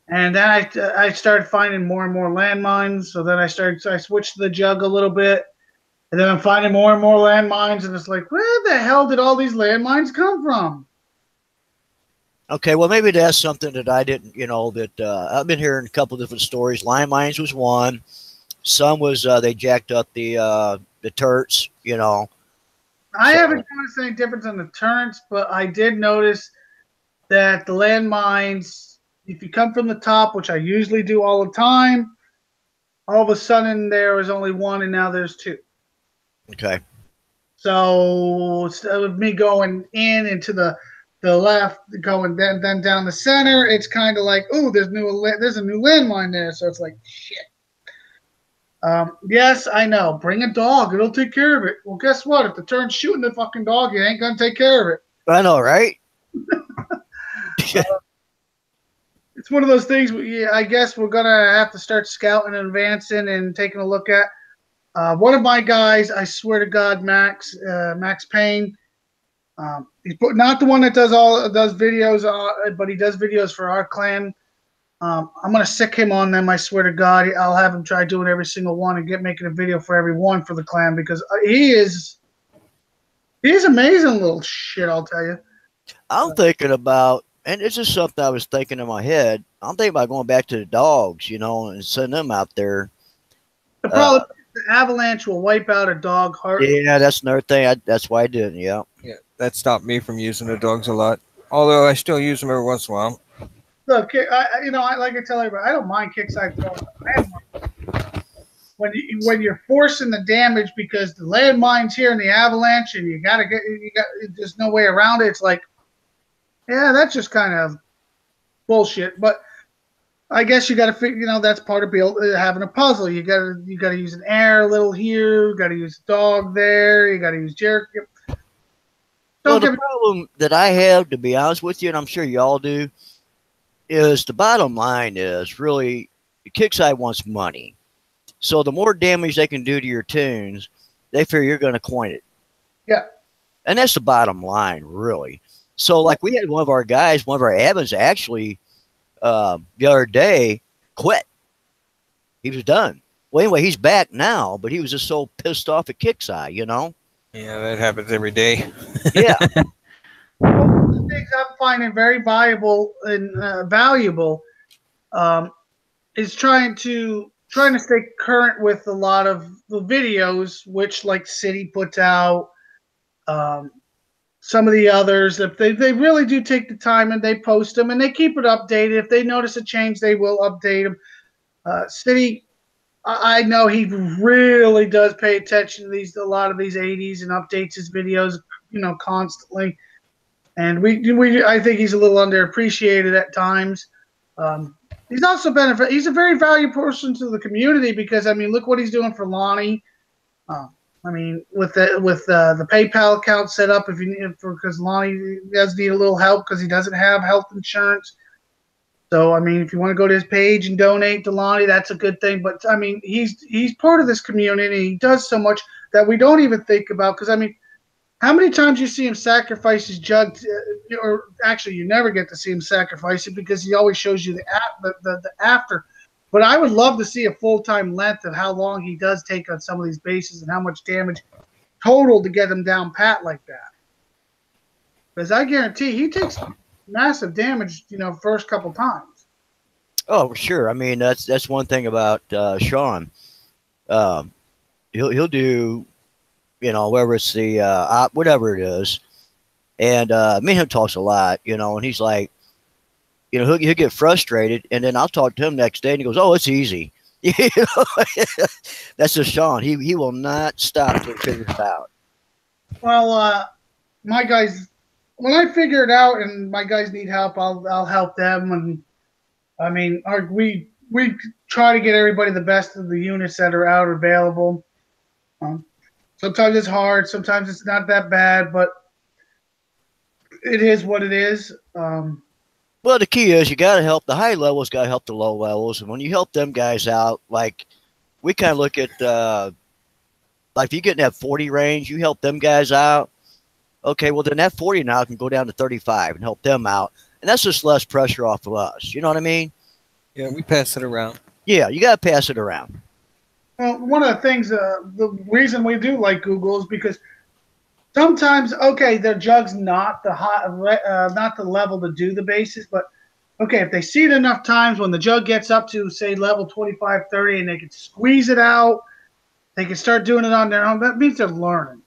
And then I started finding more and more landmines. So then I switched to the jug a little bit. And then I'm finding more and more landmines. And it's like, where the hell did all these landmines come from? Okay, well, maybe that's something that I didn't, that I've been hearing a couple different stories. Landmines was one. Some was they jacked up the turrets, I haven't noticed any difference on the turrets, but I did notice that the landmines, if you come from the top, which I usually do all the time, all of a sudden there was only one and now there's two. Okay. So instead of me going into the left, going then down the center, it's kind of like, oh, there's a new landmine there. So it's like, shit. Yes, I know. Bring a dog. It'll take care of it. Well, guess what? If the turn's shooting the fucking dog, you ain't going to take care of it. I know, right? It's one of those things. I guess we're going to have to start scouting and advancing and taking a look at. One of my guys, I swear to God, Max Payne. He's not the one that does videos, but he does videos for our clan. I'm gonna sick him on them. I swear to God, I'll have him try doing every single one and making a video for every one for the clan because he's amazing little shit. I'll tell you. I'm thinking about, and this is something I was thinking in my head. I'm thinking about going back to the dogs, and sending them out there. The problem is the avalanche will wipe out a dog heart. Yeah, that's another thing. That's why I didn't. Yeah. Yeah, that stopped me from using the dogs a lot. Although I still use them every once in a while. Look, I like I tell everybody, I don't mind kickside throwing. When you're forcing the damage because the landmine's here in the avalanche and you got there's no way around it. It's like, yeah, that's just kind of bullshit. But I guess you got to figure, that's part of having a puzzle. You got to use an air a little here. You got to use dog there. You got to use Jericho. Well, the problem that I have, to be honest with you, and I'm sure y'all do, is the bottom line is really Kickside wants money. So the more damage they can do to your tunes, they figure you're going to coin it. Yeah. And that's the bottom line, really. So, like, we had one of our admins actually the other day quit. He was done. Well, anyway, he's back now, but he was just so pissed off at Kickside, Yeah, that happens every day. Yeah. One of the things I'm finding very viable and valuable is trying to stay current with a lot of the videos, which like City puts out. Some of the others, if they really do take the time and they post them and they keep it updated. If they notice a change, they will update them. City, I know he really does pay attention to a lot of these 80s and updates his videos, constantly. And I think he's a little underappreciated at times. He's also he's a very valuable person to the community because look what he's doing for Lonnie. With the PayPal account set up, because Lonnie does need a little help because he doesn't have health insurance. So if you want to go to his page and donate to Lonnie, that's a good thing. But he's part of this community. He does so much that we don't even think about. Because how many times you see him sacrifice his jug, or actually you never get to see him sacrifice it because he always shows you the after. But I would love to see a full-time length of how long he does take on some of these bases and how much damage total to get him down pat like that. Because I guarantee he takes massive damage, first couple times. Oh, sure. That's one thing about Sean. He'll do, whether it's the whatever it is, and me and him talks a lot, and he's like, he'll get frustrated, and then I'll talk to him next day, and he goes, "Oh, it's easy." That's just Sean. He will not stop to figure it out. Well, my guys, when I figure it out, and my guys need help, I'll help them. And we try to get everybody the best of the units that are out available. Sometimes it's hard, sometimes it's not that bad, but it is what it is. Well, the key is you got to help the high levels, got to help the low levels. And when you help them guys out, like we kind of look at, like if you get in that 40 range, you help them guys out. Okay, well, then that 40 now can go down to 35 and help them out. And that's just less pressure off of us. You know what I mean? Yeah, we pass it around. Yeah, you got to pass it around. Well, one of the things, the reason we do like Google is because sometimes, okay, their jug's not not the level to do the bases, but okay, if they see it enough times when the jug gets up to, say, level 25, 30, and they can squeeze it out, they can start doing it on their own, that means they're learning.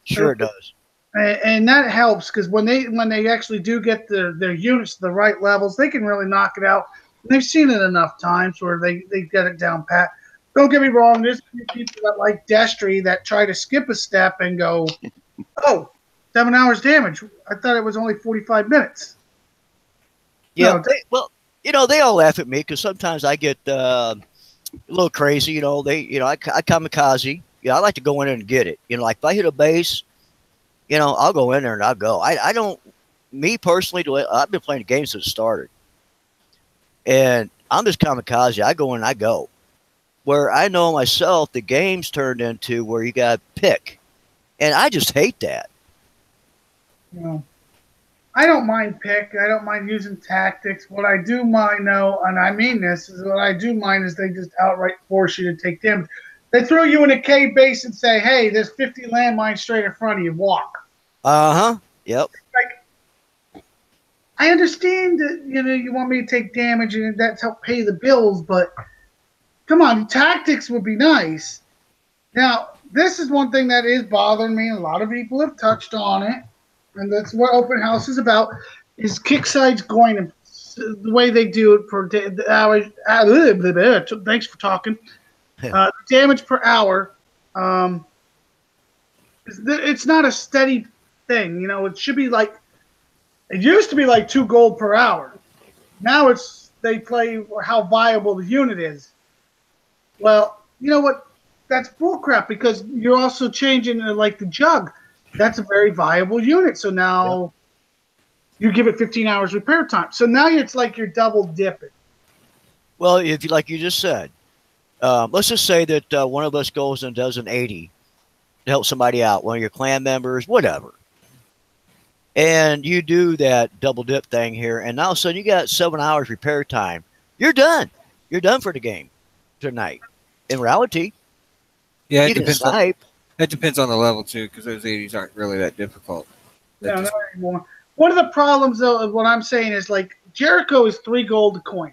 Sure it does. And that helps because when they actually do get their units to the right levels, they can really knock it out. And they've seen it enough times where they get it down pat. Don't get me wrong. There's people that like Destry that try to skip a step and go, oh, 7 hours damage. I thought it was only 45 minutes. Yeah. They all laugh at me because sometimes I get a little crazy. I kamikaze. I like to go in there and get it. Like if I hit a base, I'll go in there and I'll go. I don't, me personally, I've been playing the game since it started. And I'm just kamikaze. I go in and I go. Where I know myself, the game's turned into where you got to pick. And I just hate that. I don't mind pick. I don't mind using tactics. What I do mind, though, and I mean this, is what I do mind is they just outright force you to take damage. They throw you in a cave base and say, "Hey, there's 50 landmines straight in front of you. Walk." Yep. Like, I understand that you want me to take damage and that's help pay the bills, but come on, tactics would be nice. Now, this is one thing that is bothering me. A lot of people have touched on it, and that's what open house is about. Is Kickside's going to the way they do it for the hour? Thanks for talking. Damage per hour. It's not a steady thing. It should be like it used to be like 2 gold per hour. Now they play how viable the unit is. Well, you know what? That's bullcrap because you're also changing like the jug. That's a very viable unit. So now you give it 15 hours repair time. So now it's like you're double dipping. Well, if you like you just said, let's just say that one of us goes and does an 80 to help somebody out, one of your clan members, whatever. And you do that double dip thing here, and all of a sudden you got 7 hours repair time. You're done. You're done for the game tonight. In reality, Yeah, you can snipe. That depends on the level too, because those 80s aren't really that difficult. No, not anymore. One of the problems, though, of what I'm saying is like Jericho is 3 gold a coin.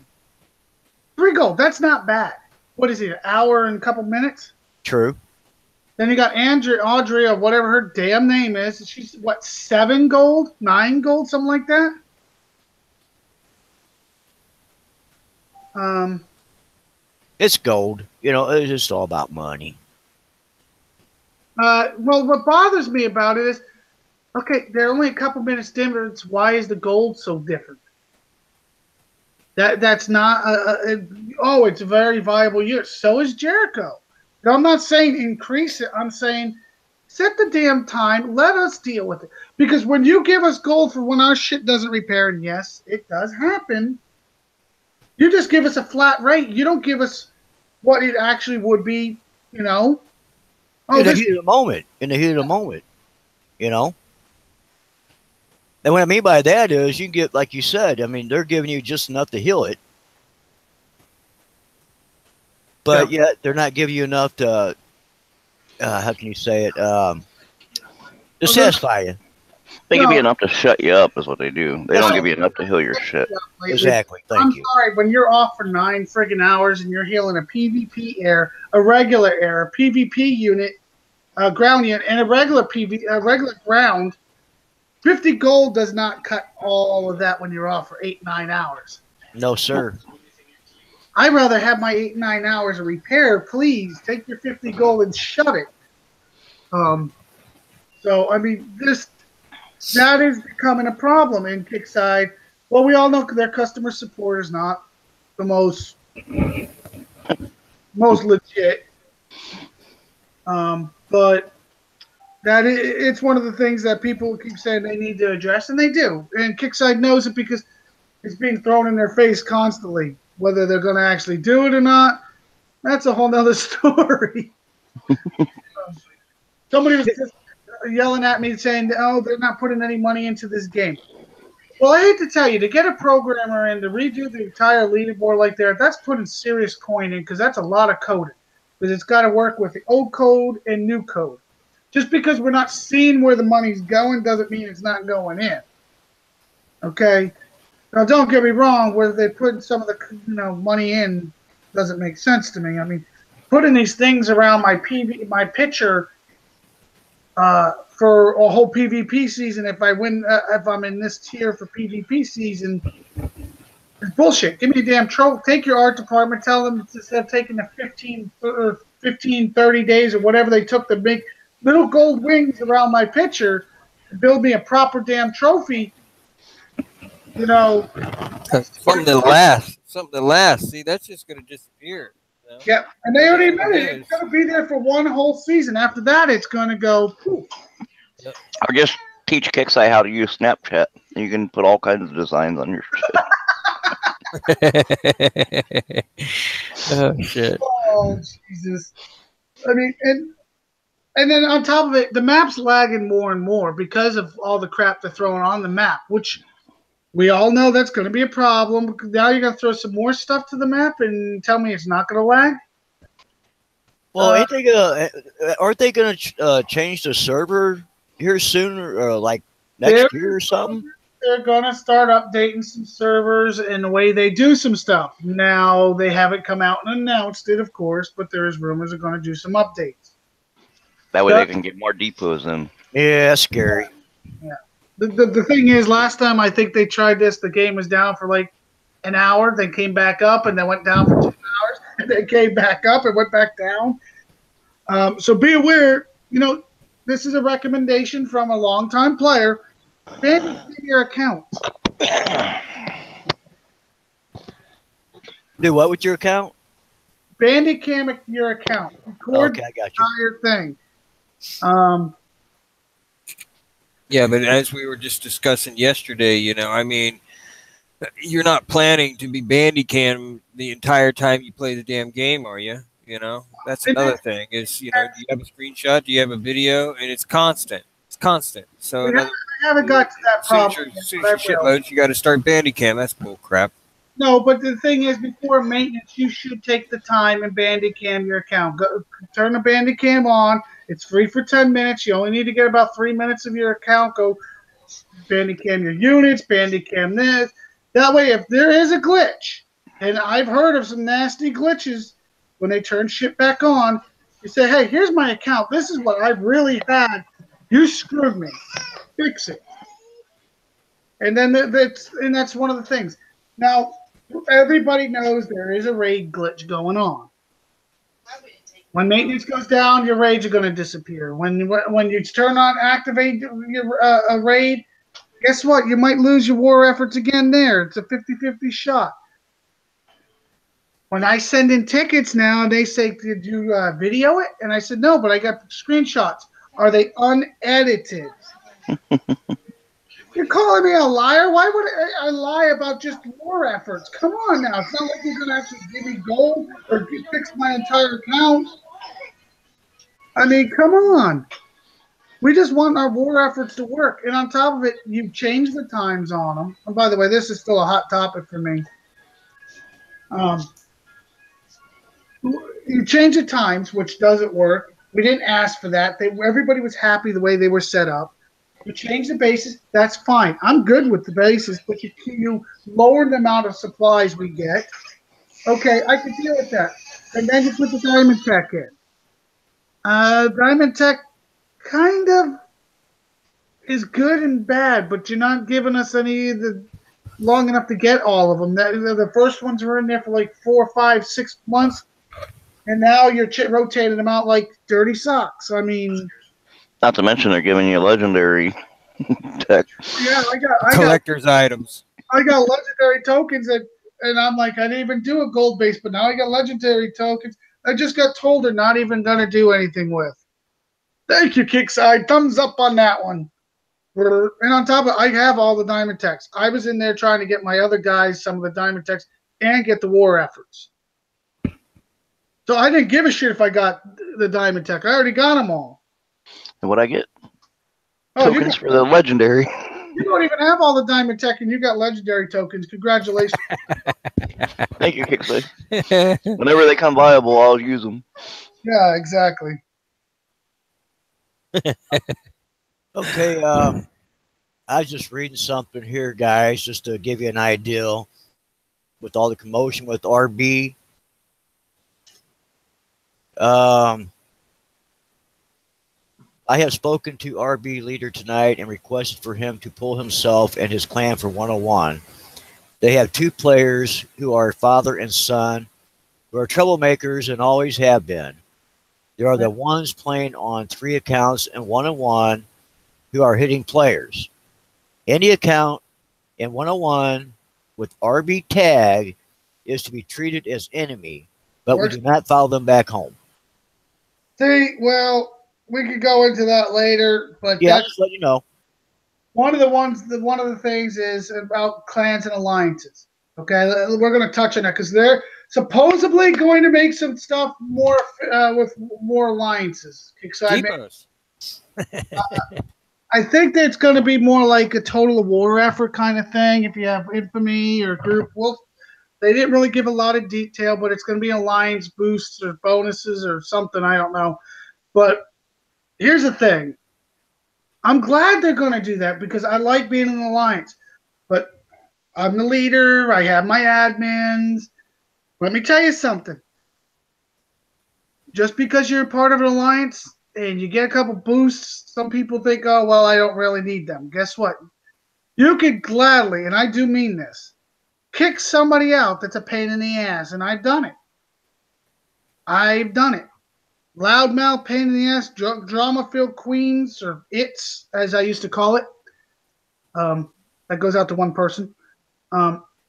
3 gold. That's not bad. What is it? An hour and a couple minutes? True. Then you got Audrey, or whatever her damn name is. She's what, 7 gold, 9 gold, something like that. It's gold. It's just all about money. Well, what bothers me about it is, okay, they're only a couple minutes difference. Why is the gold so different? That's not. It's a very viable unit. So is Jericho. Now, I'm not saying increase it. I'm saying set the damn time. Let us deal with it. Because when you give us gold for when our shit doesn't repair, and yes, it does happen, you just give us a flat rate. You don't give us what it actually would be, Oh, in the heat of the moment. In the heat of the moment. And what I mean by that is you can get, like you said, I mean, they're giving you just enough to heal it. But yet they're not giving you enough to, how can you say it, to satisfy you. They give you enough to shut you up is what they do. They don't give you enough to heal your shit. Exactly. I'm sorry, when you're off for 9 friggin' hours and you're healing a PvP air, a regular air, a PvP unit, a ground unit, and a regular ground, 50 gold does not cut all of that when you're off for 8, 9 hours. No, sir. I'd rather have my 8, 9 hours of repair. Please take your 50 gold and shut it. So I mean, that is becoming a problem in Kickside. Well, we all know their customer support is not the most legit, but it's one of the things that people keep saying they need to address, and they do. And Kickside knows it because it's being thrown in their face constantly. Whether they're going to actually do it or not, that's a whole nother story. Somebody was just yelling at me saying, "Oh, they're not putting any money into this game." Well, I hate to tell you, to get a programmer in to redo the entire leaderboard like that, that's putting serious coin in because that's a lot of coding. Because it's got to work with the old code and new code. Just because we're not seeing where the money's going doesn't mean it's not going in. Okay? Now, don't get me wrong, where they put some of the money in doesn't make sense to me. I mean, putting these things around my pitcher for a whole PvP season, if I'm in this tier for PvP season, it's bullshit. Give me a damn trophy. Take your art department, tell them instead of taking the 15, 30 days or whatever they took to make little gold wings around my pitcher, build me a proper damn trophy. Something that lasts. See, that's just going to disappear. Yeah, and they already admitted it's going to be there for one whole season. After that, it's going to go poof. Or just teach Kixeye how to use Snapchat. You can put all kinds of designs on your shit. Oh shit! Oh Jesus! I mean, and And then on top of it, the map's lagging more and more because of all the crap they're throwing on the map, which we all know that's going to be a problem. Now you're going to throw some more stuff to the map and tell me it's not going to lag? Well, aren't they gonna change the server here soon, or like next year or something? They're going to start updating some servers and the way they do some stuff. Now, they haven't come out and announced it, of course, but there's rumors they're going to do some updates. That way they can get more depots in. Yeah, that's scary. Yeah. The thing is, last time I think they tried this, the game was down for like an hour, then came back up, and then went down for 2 hours, and then came back up and went back down. So be aware, this is a recommendation from a longtime player. Ban your account. Do what with your account? Bandicam your account. Record okay, I got you. The entire thing. Yeah, but as we were just discussing yesterday, you're not planning to be Bandicam the entire time you play the damn game, are you? That's another thing. Is do you have a screenshot? Do you have a video? And it's constant. It's constant. So I haven't got to that problem. As soon as you shitloads, you got to start Bandicam. That's bull crap. No, but the thing is, before maintenance, you should take the time and Bandicam your account. Turn the Bandicam on. It's free for 10 minutes. You only need to get about 3 minutes of your account. Go Bandicam your units, Bandicam this. That way, if there is a glitch, and I've heard of some nasty glitches when they turn shit back on, you say, hey, here's my account. This is what I've really had. You screwed me. Fix it. And then that's one of the things. Now, everybody knows there is a raid glitch going on. When maintenance goes down, your raids are going to disappear. When you turn on activate your a raid, guess what? You might lose your war efforts again there. It's a 50-50 shot. When I send in tickets now, they say, did you video it? And I said, no, but I got screenshots. Are they unedited? You're calling me a liar? Why would I lie about just war efforts? Come on now. It's not like you're going to actually give me gold or fix my entire account. I mean, come on. We just want our war efforts to work. And on top of it, you've changed the times on them. And by the way, this is still a hot topic for me. You change the times, which doesn't work. We didn't ask for that. Everybody was happy the way they were set up. You change the bases, that's fine. I'm good with the bases, but you lower the amount of supplies we get. Okay, I can deal with that. And then you put the Diamond Tech in. Diamond Tech kind of is good and bad, but you're not giving us any of the long enough to get all of them. The first ones were in there for like 4, 5, 6 months, and now you're rotating them out like dirty socks. I mean, not to mention they're giving you legendary tech. Yeah, I got collector's items. I got legendary tokens and I'm like, I didn't even do a gold base, but now I got legendary tokens. I just got told they're not even gonna do anything with. Thank you, Kickside. Thumbs up on that one. And on top of it, I have all the diamond techs. I was in there trying to get my other guys some of the diamond techs and get the war efforts. So I didn't give a shit if I got the diamond tech. I already got them all. And what I get? Tokens for the legendary. You don't even have all the diamond tech, and you got legendary tokens. Congratulations. Thank you, Kickside. Whenever they come viable, I'll use them. Yeah, exactly. Okay, I was just reading something here, guys, just to give you an idea with all the commotion with RB. I have spoken to RB leader tonight and requested for him to pull himself and his clan for 101. They have 2 players who are father and son, who are troublemakers and always have been. There are the ones playing on 3 accounts and 101 who are hitting players. Any account in 101 with RB tag is to be treated as enemy, but we do not follow them back home. See, well, we could go into that later, but yeah, just let you know. One of the things is about clans and alliances. Okay, we're going to touch on that because supposedly going to make some stuff more with more alliances. Depots. I think that it's going to be more like a total war effort kind of thing. If you have infamy or group, well, they didn't really give a lot of detail, but it's going to be alliance boosts or bonuses or something. I don't know. But here's the thing. I'm glad they're going to do that because I like being in an alliance. But I'm the leader. I have my admins. Let me tell you something. Just because you're part of an alliance and you get a couple boosts, some people think, oh, well, I don't really need them. Guess what? You could gladly, and I do mean this, kick somebody out that's a pain in the ass, and I've done it. I've done it. Loudmouth, pain in the ass, drama-filled queens, or its, as I used to call it. That goes out to one person.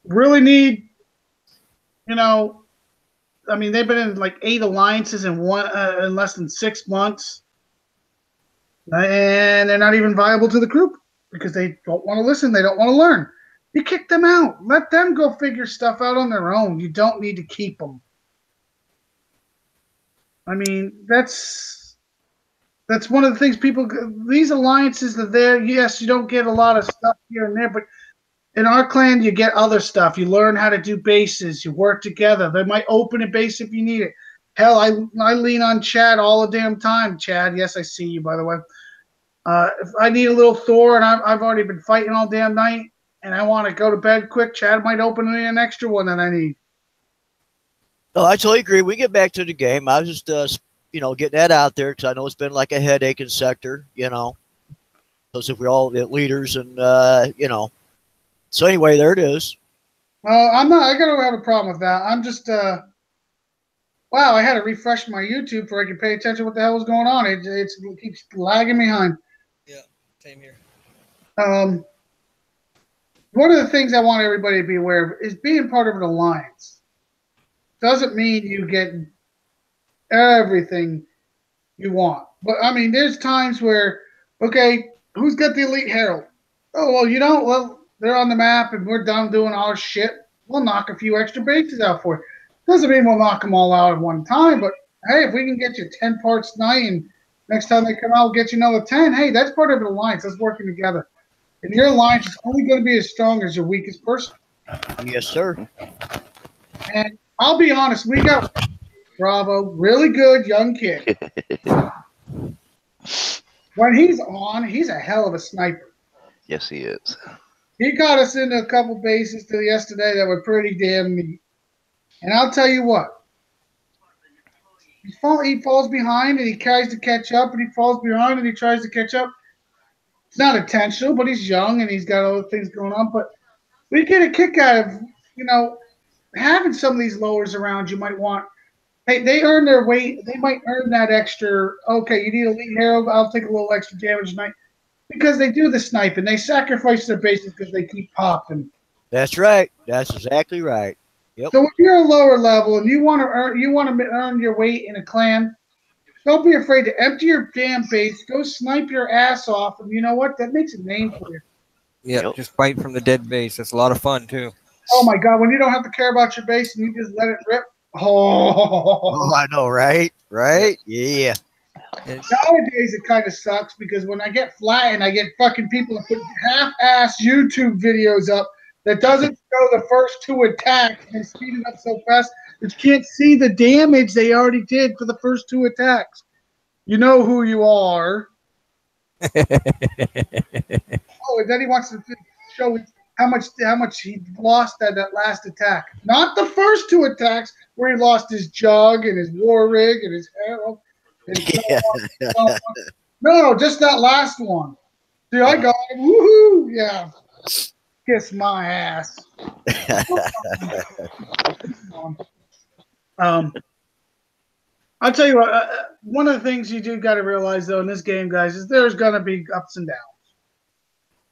Really need, I mean, they've been in like 8 alliances in less than 6 months, and they're not even viable to the group because they don't want to listen. They don't want to learn. You kick them out. Let them go figure stuff out on their own. You don't need to keep them. I mean, that's one of the things people. These alliances are there. Yes, you don't get a lot of stuff here and there, but in our clan, you get other stuff. You learn how to do bases. You work together. They might open a base if you need it. Hell, I lean on Chad all the damn time. Chad, yes, I see you, by the way. If I need a little Thor and I've already been fighting all damn night and I want to go to bed quick, Chad might open me an extra one that I need. No, I totally agree. We get back to the game. I was just, getting that out there because I know it's been like a headache in sector, because if we're all leaders and, So anyway, there it is. I'm not. I gotta have a problem with that. I'm just. Wow, I had to refresh my YouTube so I could pay attention to what the hell was going on. It keeps lagging behind. Yeah, same here. One of the things I want everybody to be aware of is being part of an alliance. Doesn't mean you get everything you want. But, I mean, there's times where, okay, who's got the Elite Herald? Oh, well, you don't. Well, they're on the map and we're done doing our shit. We'll knock a few extra bases out for you. Doesn't mean we'll knock them all out at one time, but, hey, if we can get you 10 parts tonight and next time they come out, we'll get you another 10, hey, that's part of an alliance. That's working together. And your alliance is only going to be as strong as your weakest person. Yes, sir. And I'll be honest, we got Bravo, really good young kid. When he's on, he's a hell of a sniper. Yes, he is. He got us into a couple bases till yesterday that were pretty damn neat. And I'll tell you what, he falls behind and he tries to catch up, and he falls behind and he tries to catch up. It's not intentional, but he's young and he's got other things going on. But we get a kick out of, having some of these lowers around you might want. They earn their weight. They might earn that extra. Okay, you need Elite Herald. I'll take a little extra damage tonight because they do the sniping. They sacrifice their bases because they keep popping. That's right. That's exactly right. Yep. So if you're a lower level and you want to earn your weight in a clan, don't be afraid to empty your damn base. Go snipe your ass off, and you know what? That makes a name for you. Yeah, Yep. just fight from the dead base. That's a lot of fun too. Oh my God! When you don't have to care about your base and you just let it rip. Oh, I know, right? Right? Yeah. Nowadays, it kind of sucks because when I get flattened, I get fucking people that put half-ass YouTube videos up that doesn't show the first 2 attacks and speed it up so fast that you can't see the damage they already did for the first 2 attacks. You know who you are. Oh, and then he wants to show how much he lost that last attack. Not the first 2 attacks where he lost his jug and his war rig and his arrow. And so on. No, just that last one. See, I got him. Woohoo! Yeah. Kiss my ass. I'll tell you what, one of the things you do got to realize, though, in this game, guys, is there's going to be ups and downs.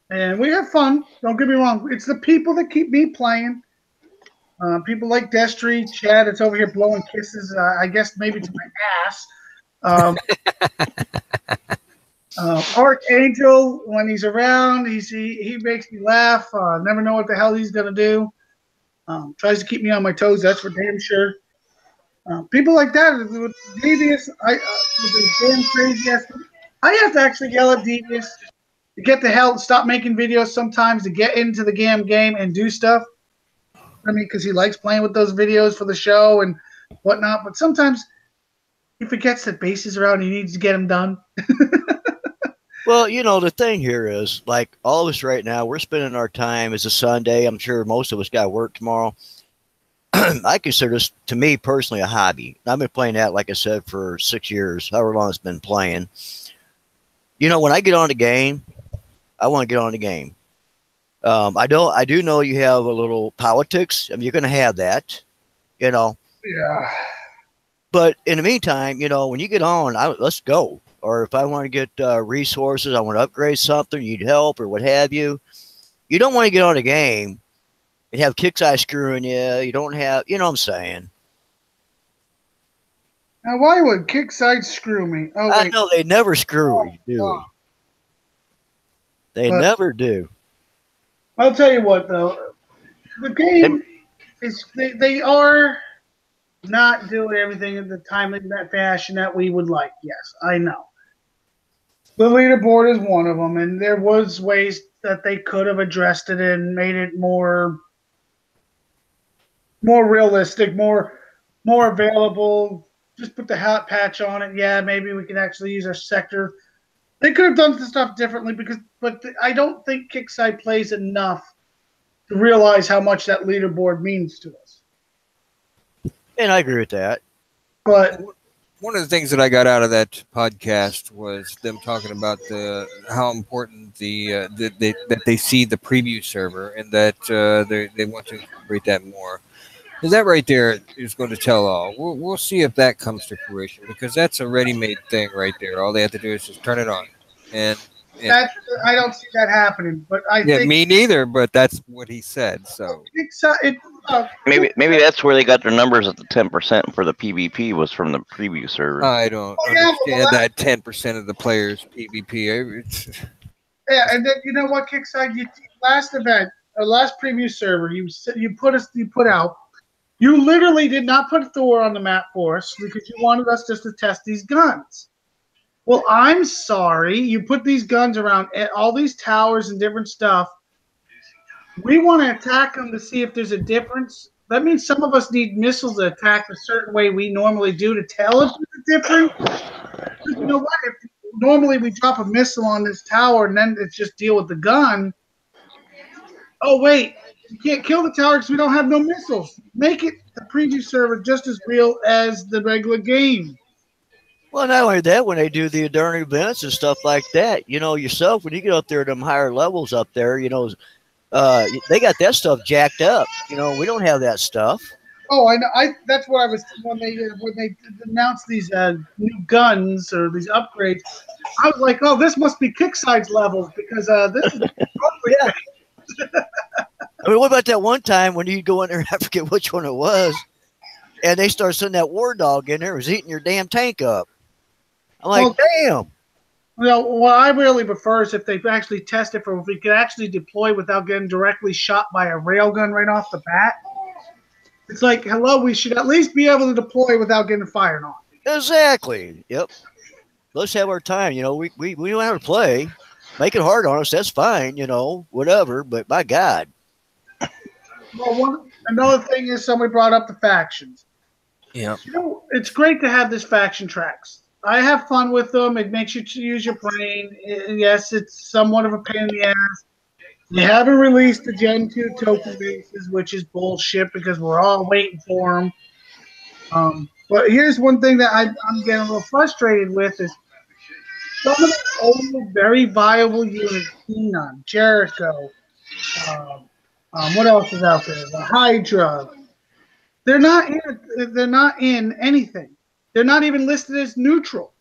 And we have fun. Don't get me wrong. It's the people that keep me playing. People like Destry, Chad, that's over here blowing kisses, I guess maybe to my ass. Archangel, when he's around, he makes me laugh. Never know what the hell he's going to do. Tries to keep me on my toes. That's for damn sure. People like that, with Devious, with the damn crazy ass. I have to actually yell at Devious to get the hell stop making videos sometimes to get into the game and do stuff. I mean, because he likes playing with those videos for the show and whatnot. But sometimes he forgets that base is around. And he needs to get them done. Well, the thing here is, like, all of us right now, we're spending our time. It's a Sunday. I'm sure most of us got work tomorrow. I consider this, to me personally, a hobby. I've been playing that, like I said, for 6 years, however long it's been playing. When I get on the game, I want to get on the game. I do know you have a little politics. I mean, you're going to have that, Yeah. But in the meantime, when you get on, let's go. Or if I want to get resources, I want to upgrade something, you need help or what have you. You don't want to get on the game and have kicks eye screwing you. You don't have, you know what I'm saying. Now, why would Kickside screw me? Oh, I wait. know they never screw you, do they? They But- never do. I'll tell you what, though. The game is, they are not doing everything in the timely fashion that we would like. Yes, I know. The leaderboard is one of them, and there was ways that they could have addressed it and made it more realistic, more available. Just put the hat patch on it. Yeah, maybe we can actually use our sector. They could have done some stuff differently but I don't think Kickside plays enough to realize how much that leaderboard means to us. And I agree with that. But One of the things that I got out of that podcast was them talking about how important that they see the preview server and that they want to incorporate that more. And that right there is going to tell all. We'll see if that comes to fruition because that's a ready-made thing right there. All they have to do is just turn it on, and that I don't see that happening. But I yeah, think me neither. But that's what he said. So Kickside. Maybe that's where they got their numbers at the 10% for the PvP was from the preview server. I don't Yeah, understand well, that 10% of the players PvP. Yeah, and then you know what, Kickside? Last event, last preview server, you put out. You literally did not put Thor on the map for us because you wanted us just to test these guns. Well, I'm sorry. You put these guns around all these towers and different stuff. We want to attack them to see if there's a difference. That means some of us need missiles to attack a certain way we normally do to tell if there's a difference. You know what? If normally we drop a missile on this tower and then it's just deal with the gun. Oh, wait. You can't kill the tower because we don't have no missiles. Make it the preview server just as real as the regular game. Well, not only that, when they do the Enduring events and stuff like that, yourself, when you get up there at them higher levels up there, they got that stuff jacked up. We don't have that stuff. Oh, I know. That's what I was when they announced these new guns or these upgrades. I was like, oh, this must be Kickside's levels because this is Yeah. I mean, what about that one time when you go in there? I forget which one it was, and they started sending that war dog in there. It was eating your damn tank up. I'm like, damn. What I really prefer is if they actually test it for if we could actually deploy without getting directly shot by a railgun right off the bat. It's like, hello, we should at least be able to deploy without getting fired on. Exactly. Yep. Let's have our time. We know how to play. Make it hard on us. That's fine. Whatever. But my God. Well, another thing is somebody brought up the factions. yeah, It's great to have this faction tracks. I have fun with them. It makes you use your brain. Yes, it's somewhat of a pain in the ass. They haven't released the Gen 2 token bases, which is bullshit because we're all waiting for them. But here's one thing that I'm getting a little frustrated with is some of the old, very viable units, Xenon, Jericho, what else is out there? The Hydra. They're not in. They're not in anything. They're not even listed as neutral.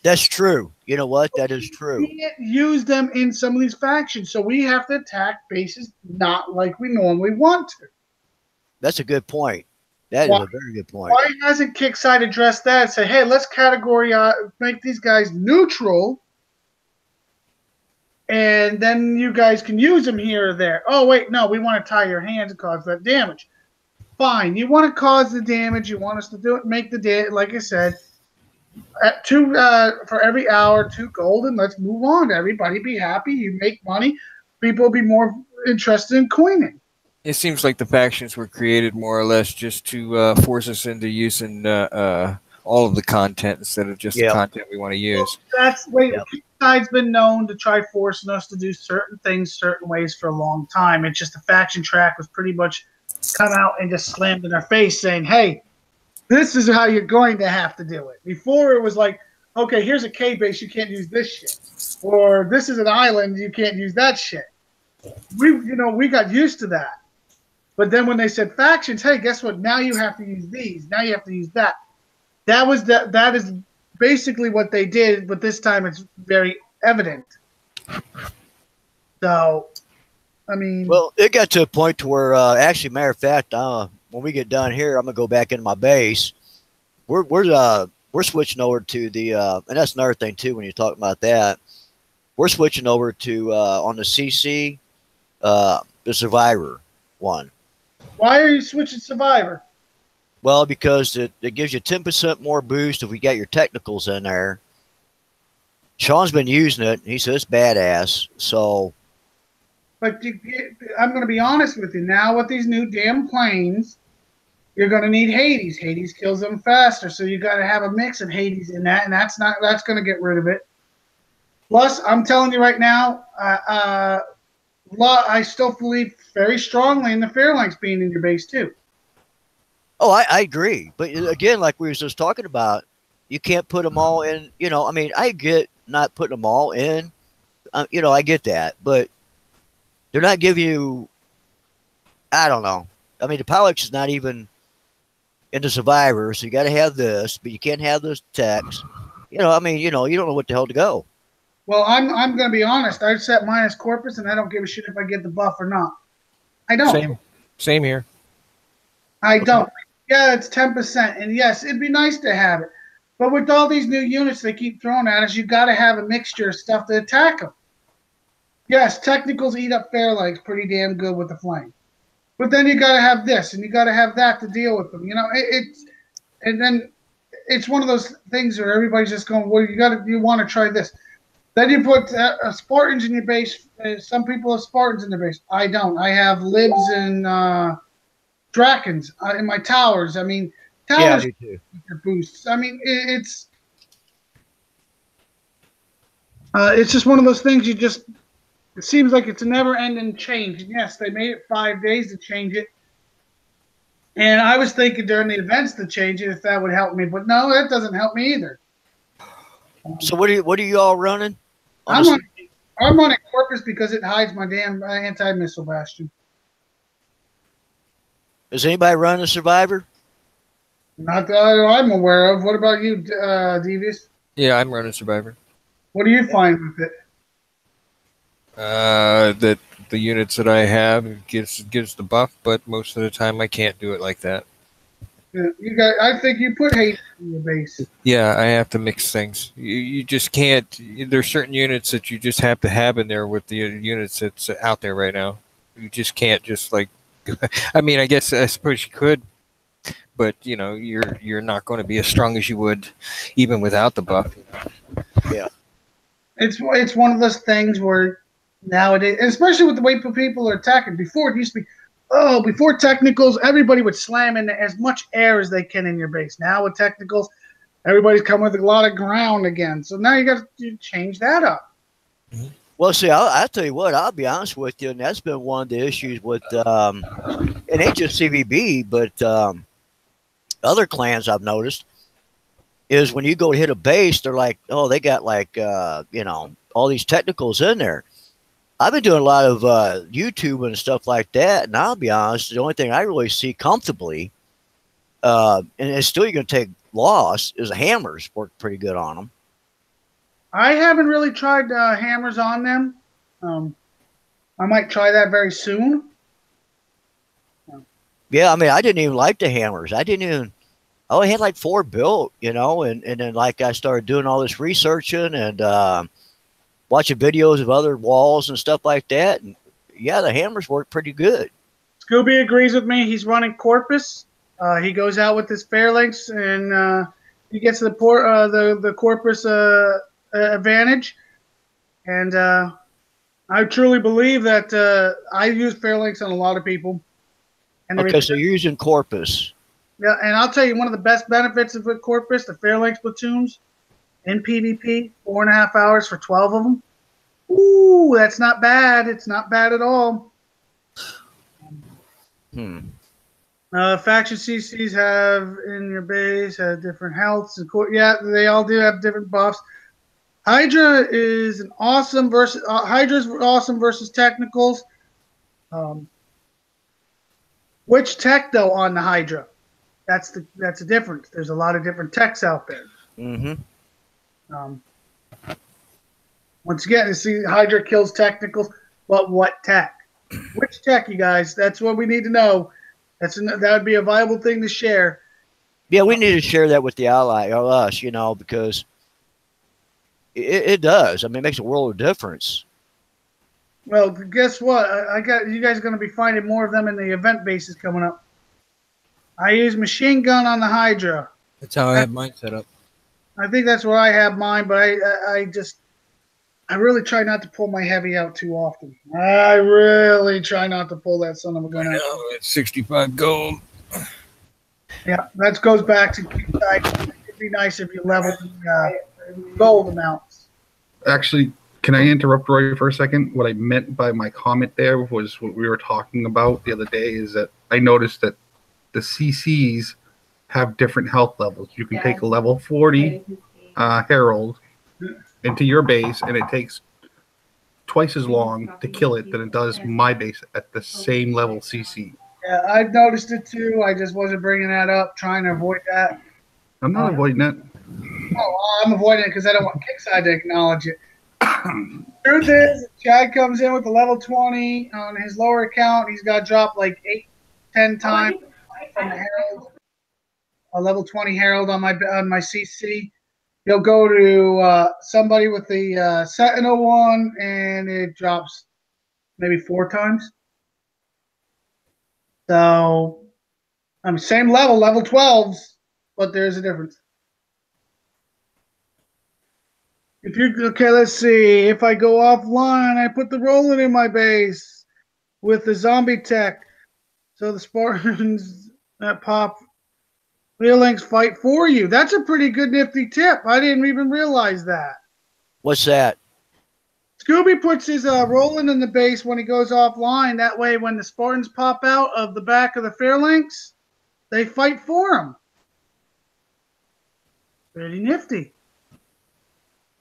That's true. You know what? That is true. We can't use them in some of these factions, so we have to attack bases not like we normally want to. That's a good point. That is a very good point. Why hasn't Kickside addressed that and say, hey, let's make these guys neutral and then you guys can use them here or there. Oh wait, no, we want to tie your hands and cause that damage. Fine, you want to cause the damage. You want us to do it, make the damage. Like I said, at two for every hour, 2 gold, and let's move on. Everybody be happy. You make money. People will be more interested in coining. It seems like the factions were created more or less just to force us into using all of the content instead of just the Yep. content we want to use. That's wait. Yep. Side's been known to try forcing us to do certain things certain ways for a long time. It's just the faction track was pretty much come out and just slammed in our face saying, "Hey, this is how you're going to have to do it." Before it was like, "Okay, here's a K base, you can't use this shit," or "This is an island, you can't use that shit." We got used to that. But then when they said factions, hey, guess what? Now you have to use these. Now you have to use that. That is basically what they did, but this time it's very evident. So, I mean, Well, it got to a point to where, actually, matter of fact, when we get done here, I'm gonna go back into my base. We're switching over to the, and that's another thing too. When you talk about that, we're switching over to on the CC, the Survivor one. why are you switching Survivor? Well, because it gives you 10% more boost if we got your technicals in there. Sean's been using it. He says it's badass. So, But I'm going to be honest with you. Now with these new damn planes, you're going to need Hades. Hades kills them faster, so you got to have a mix of Hades in that, and that's going to get rid of it. Plus, I'm telling you right now, I still believe very strongly in the Phalanx being in your base too. oh, I agree. But again, like we were just talking about, you can't put them all in. I mean, I get not putting them all in. I get that, but they're not giving you. I don't know. I mean, the Phalanx is not even in the Survivor, so you got to have this, but you can't have those techs. I mean, you don't know what the hell to go. Well, I'm going to be honest. I've set mine as Corpus, and I don't give a shit if I get the buff or not. I don't. Same here. I don't. Yeah, it's 10%, and yes, it'd be nice to have it. But with all these new units they keep throwing at us, you got to have a mixture of stuff to attack them. Yes, technicals eat up Phalanx pretty damn good with the flame. But then you got to have this, and you got to have that to deal with them. And then it's one of those things where everybody's just going, well, you want to try this. Then you put Spartans in your base. Some people have Spartans in their base. I don't. I have Libs and Drakens in my towers. I mean, towers are boosts. I mean, it's just one of those things. It seems like it's a never-ending change. And yes, they made it 5 days to change it. And I was thinking during the events to change it if that would help me, but no, that doesn't help me either. So what are you all running? I'm running Corpus because it hides my damn anti-missile bastion. Is anybody running a Survivor? Not that I'm aware of. What about you, Devious? Yeah, I'm running Survivor. What do you find with it? That the units that I have gives the buff, but most of the time I can't do it like that. Yeah, I think you put hate in your base. Yeah, I have to mix things. You just can't. There's certain units that you just have to have in there with the units that's out there right now. You just can't just like. I mean, I suppose you could, but you're not going to be as strong as you would even without the buff. Yeah, it's one of those things where nowadays, especially with the way people are attacking. Before it used to be, before technicals, everybody would slam in as much air as they can in your base. Now with technicals, everybody's coming with a lot of ground again. So now you got to change that up. Well, see, I'll tell you what. I'll be honest with you, and that's been one of the issues with it ain't just CVB, but other clans I've noticed is when you go to hit a base, they're like, oh, they got like all these technicals in there. I've been doing a lot of YouTube and stuff like that, and I'll be honest, the only thing I really see comfortably, and it's still you're going to take loss, is hammers work pretty good on them. I haven't really tried hammers on them. I might try that very soon. Yeah, I mean, I didn't even like the hammers. I had like 4 built, and then like I started doing all this researching and watching videos of other walls and stuff like that. And yeah, the hammers work pretty good. Scooby agrees with me. He's running Corpus. He goes out with his Fairlinks and he gets the Corpus advantage. And I truly believe that I use Fairlinks on a lot of people. And Okay, so you're using Corpus. yeah, and I'll tell you one of the best benefits of with Corpus, the Fairlinks platoons in PvP, 4.5 hours for 12 of them. Ooh, that's not bad. It's not bad at all. Faction CCs have in your base have different healths. Yeah, they all do have different buffs. Hydra is an awesome versus Hydra's awesome versus technicals. Which tech though on the Hydra? That's the difference. There's a lot of different techs out there. Once again, you see Hydra kills technicals, but what tech? Which tech, you guys? That's what we need to know. That would be a viable thing to share. Yeah, we need to share that with the ally or us, because it does. I mean, it makes a world of difference. Well, guess what? I got you guys are going to be finding more of them in the event bases coming up. I use machine gun on the Hydra. That's how I have mine set up. I think that's where I have mine, but I really try not to pull my heavy out too often. I really try not to pull that son of a gun out. It's 65 gold. Yeah, that goes back to it'd be nice if you leveled the gold amounts. Actually, can I interrupt Roy for a second? What I meant by my comment there was what we were talking about the other day is that I noticed that the CCs have different health levels. You can take a level 40 Herald into your base, and it takes twice as long to kill it than it does my base at the same level CC. Yeah, I've noticed it too. I just wasn't bringing that up, trying to avoid that. I'm not avoiding that. Oh, I'm avoiding it because I don't want Kickside to acknowledge it. Truth is, Chad comes in with a level 20 on his lower account. He's got dropped like 8-10 times from the Herald. A level 20 Herald on my CC. He'll go to somebody with the Sentinel one, and it drops maybe 4 times. So, same level 12s, but there's a difference. Okay, let's see. If I go offline, I put the Roland in my base with the zombie tech. So the Spartans that pop Fairlinks fight for you. That's a pretty good nifty tip. I didn't even realize that. What's that? Scooby puts his Roland in the base when he goes offline. That way, when the Spartans pop out of the back of the Fairlinks, they fight for him. Pretty nifty.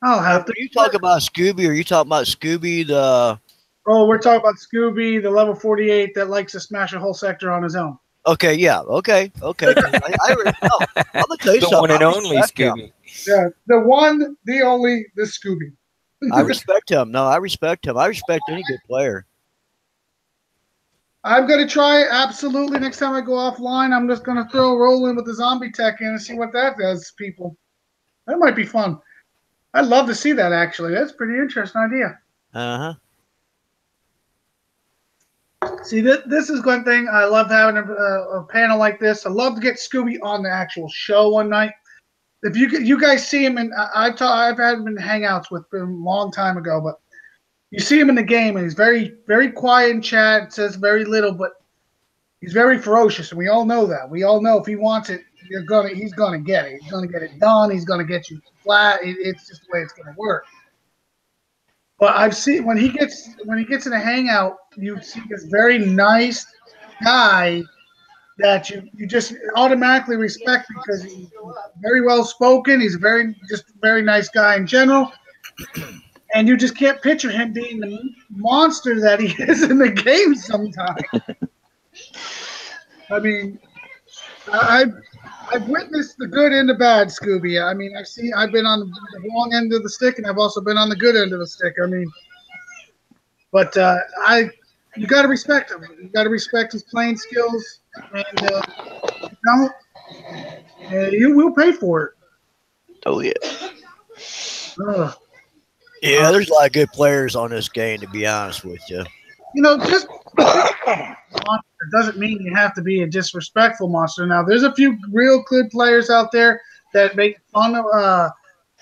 I'll have to. Are you talking about Scooby, or are you talking about Scooby the? Oh, we're talking about Scooby, the level 48 that likes to smash a whole sector on his own. Okay, yeah, okay. I'm gonna tell you The something. one and I only respect him. Scooby. Yeah, the one, the only, the Scooby. I respect him. No, I respect him. I respect any good player. I'm going to try it, absolutely. Next time I go offline, I'm just going to throw a roll in with the zombie tech in and see what that does, people. That might be fun. I'd love to see that, actually. That's a pretty interesting idea. Uh-huh. See, this is one thing. I love having a panel like this. I love to get Scooby on the actual show one night. If you guys see him, and I've had him in hangouts with him a long time ago, but you see him in the game, and he's very, very quiet in chat, says very little, but he's very ferocious, and we all know that. We all know if he wants it, he's gonna get it. He's gonna get it done. He's gonna get you flat. It's just the way it's gonna work. But I've seen when he gets in a hangout, you see this very nice guy that you just automatically respect because he's very well spoken. He's a very nice guy in general, and you just can't picture him being the monster that he is in the game sometimes. I mean, I've witnessed the good and the bad, Scooby. I mean, I've been on the wrong end of the stick, and I've also been on the good end of the stick. I mean, but you got to respect him. You got to respect his playing skills, and you will pay for it. Oh yeah. Yeah, there's a lot of good players on this game, to be honest with you. Just monster doesn't mean you have to be a disrespectful monster. Now, there's a few real good players out there that make fun of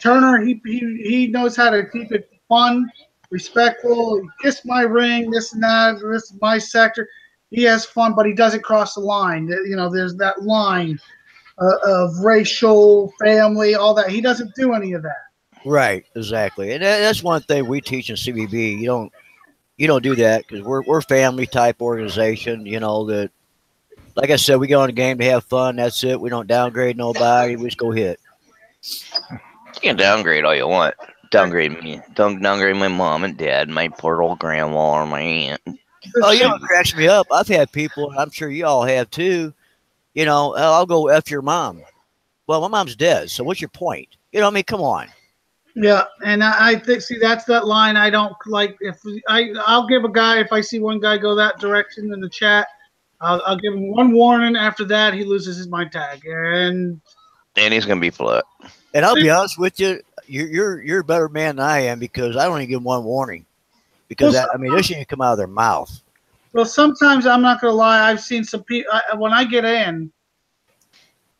Turner. He knows how to keep it fun, respectful. Kiss my ring, this and that. This is my sector. He has fun, but he doesn't cross the line. There's that line of racial, family, all that. He doesn't do any of that. Right, exactly, and that's one thing we teach in CBB. You don't do that because we're family type organization. That, like I said, we go on a game to have fun. That's it. We don't downgrade nobody. We just go hit. You can downgrade all you want. Downgrade me. Don't downgrade my mom and dad, my poor old grandma or my aunt. Oh, it cracks me up. I've had people, and I'm sure you all have too. I'll go F your mom. Well, my mom's dead, so what's your point? Come on. Yeah, and I think that's that line I don't like. I'll give a guy if I see one guy go that direction in the chat, I'll give him one warning. After that, he loses his mind tag, and he's gonna be flat. And I'll be honest with you, you're a better man than I am because I don't even give them one warning because this shouldn't come out of their mouth. Well, sometimes I'm not gonna lie. I've seen some people when I get in.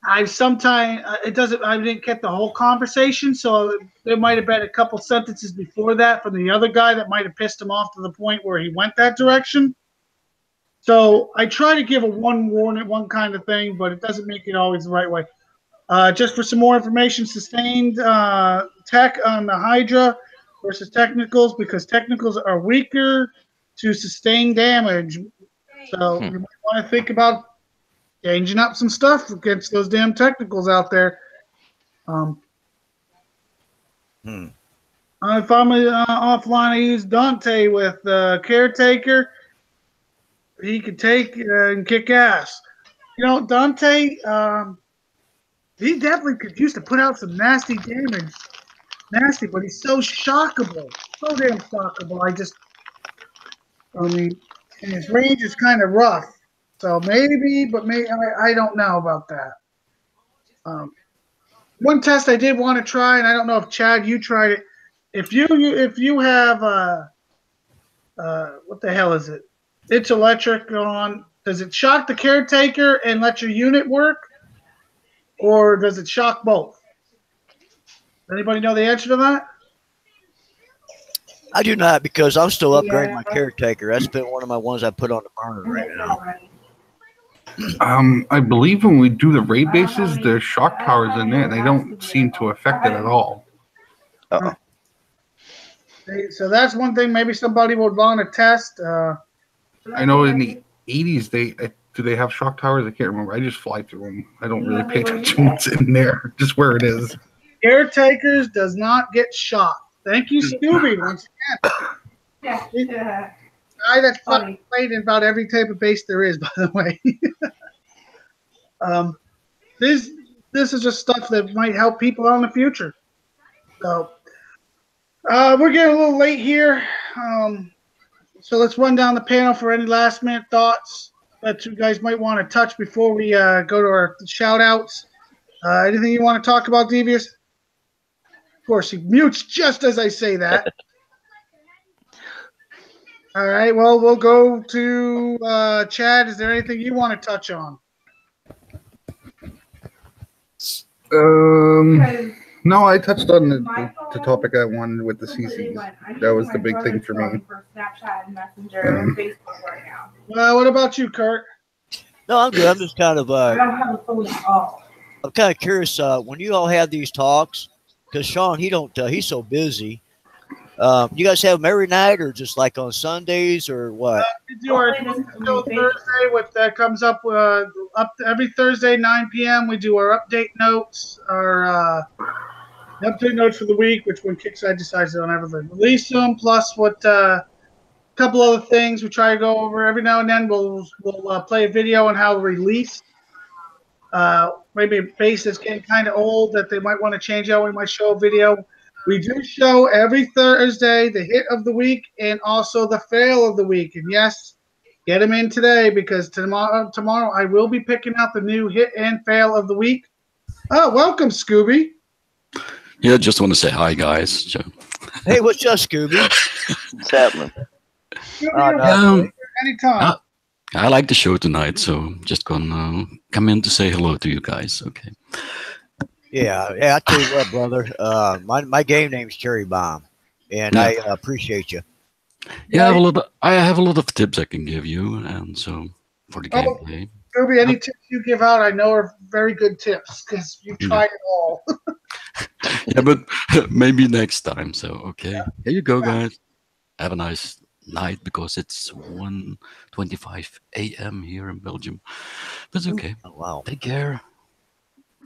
It doesn't. I didn't get the whole conversation, so there might have been a couple sentences before that from the other guy that might have pissed him off to the point where he went that direction. So I try to give a one warning, one kind of thing, but it doesn't make it always the right way. Just for some more information, sustained tech on the Hydra versus technicals because technicals are weaker to sustain damage. So you might want to think about changing up some stuff against those damn technicals out there. If I'm offline, I use Dante with Caretaker. He could take and kick ass. Dante, he definitely could use to put out some nasty damage. Nasty, but he's so shockable. So damn shockable. And his range is kind of rough. So maybe I don't know about that. One test I did want to try, and I don't know if Chad, you tried it. If you have what the hell is it? It's electric on. Does it shock the Caretaker and let your unit work, or does it shock both? Anybody know the answer to that? I do not because I'm still upgrading my Caretaker. That's been one of my ones I put on the burner right now. I believe when we do the raid bases, there's shock towers in there, and they don't seem to affect it at all. Uh-oh. So that's one thing maybe somebody would want to test. I know in the 80s, do they have shock towers? I can't remember. I just fly through them. I don't really pay attention what's in there, just where it is. Caretakers does not get shocked. Thank you, Scooby, once again. Yeah. Guy that's fucking played in about every type of base there is, by the way. This is just stuff that might help people out in the future. So we're getting a little late here. So let's run down the panel for any last minute thoughts that you guys might want to touch before we go to our shout outs. Anything you want to talk about, Devious? Of course, he mutes just as I say that. All right, well, we'll go to Chad. Is there anything you want to touch on? No, I touched on the topic I wanted with the CCs. That was the big thing for me. Snapchat and Messenger and Facebook right now. What about you, Kurt? No, I'm good. I'm just kind of I don't have a phone at all. I'm kind of curious when you all have these talks because Sean he's so busy. You guys have them every night or just like on Sundays or what? We do our Thursday, that comes up every Thursday, 9 p.m. We do our update notes, our update notes for the week, which when Kickside decides they don't ever release them, plus what a couple other things we try to go over every now and then. We'll play a video on how to release. Maybe a base that's getting kind of old that they might want to change out. We might show a video. We do show every Thursday the hit of the week and also the fail of the week. And yes, get them in today because tomorrow I will be picking out the new hit and fail of the week. Oh, welcome, Scooby. Yeah, just want to say hi, guys. Hey, what's up, Scooby? What's happening? Anytime. I like the show tonight, so just gonna come in to say hello to you guys. Okay. Yeah, I tell you what, brother. My game name's Cherry Bomb, and I appreciate you. Yeah, I have a lot of tips I can give you, and so for the gameplay. Ruby, any tips you give out, I know are very good tips because you tried it all. Yeah, but maybe next time. So okay, here you go, guys. Have a nice night because it's 1:25 a.m. here in Belgium. That's okay. Oh, wow. Take care.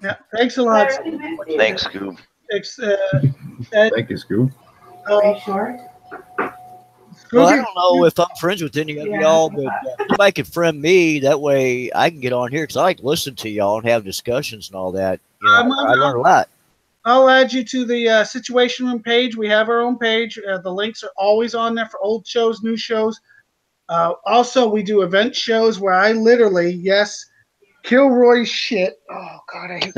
Yeah, thanks a lot. Thanks, Scoob. Thanks, Thank you, Scoob. Well, I don't know if I'm friends with any of y'all, but somebody could friend me. That way I can get on here because I like to listen to y'all and have discussions and all that. You know, I learn a lot. I'll add you to the Situation Room page. We have our own page. The links are always on there for old shows, new shows. Also, we do event shows where I literally, yes, Kilroy's shit. Oh, God, I hate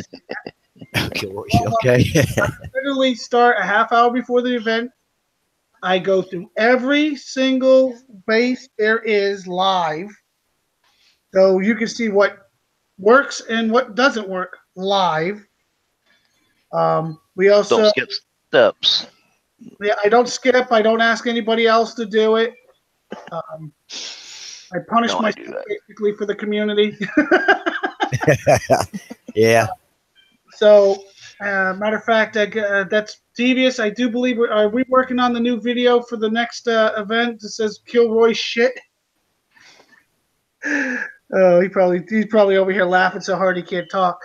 that. Kilroy's shit, okay. I literally start a half hour before the event. I go through every single base there is live. So you can see what works and what doesn't work live. We also Don't skip steps. Yeah, I don't skip. I don't ask anybody else to do it. I punish myself basically for the community. Yeah. So, matter of fact, that's devious. I do believe are we working on the new video for the next event that says Kilroy shit? Oh, he's probably over here laughing so hard he can't talk.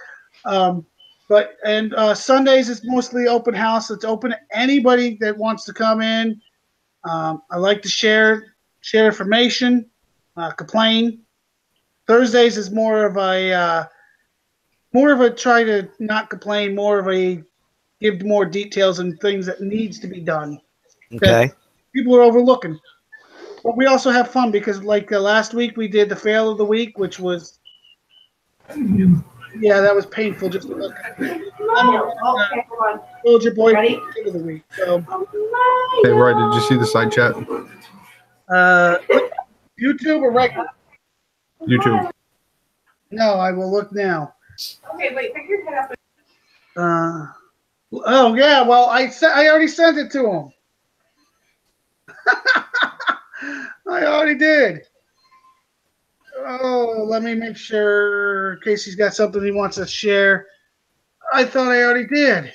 But Sundays is mostly open house. It's open to anybody that wants to come in. I like to share information, complain. Thursdays is more of a try to not complain, more of a give more details and things that needs to be done. Okay. People are overlooking. But we also have fun because like last week we did the fail of the week, which was that was painful just to look at. Soldier Boy of the week. So, Hey, Roy, did you see the side chat? YouTube or regular? YouTube. No, I will look now. Okay, wait, pick your head up. Oh yeah, well I already sent it to him. I already did. Oh, let me make sure in case he's got something he wants to share. I thought I already did.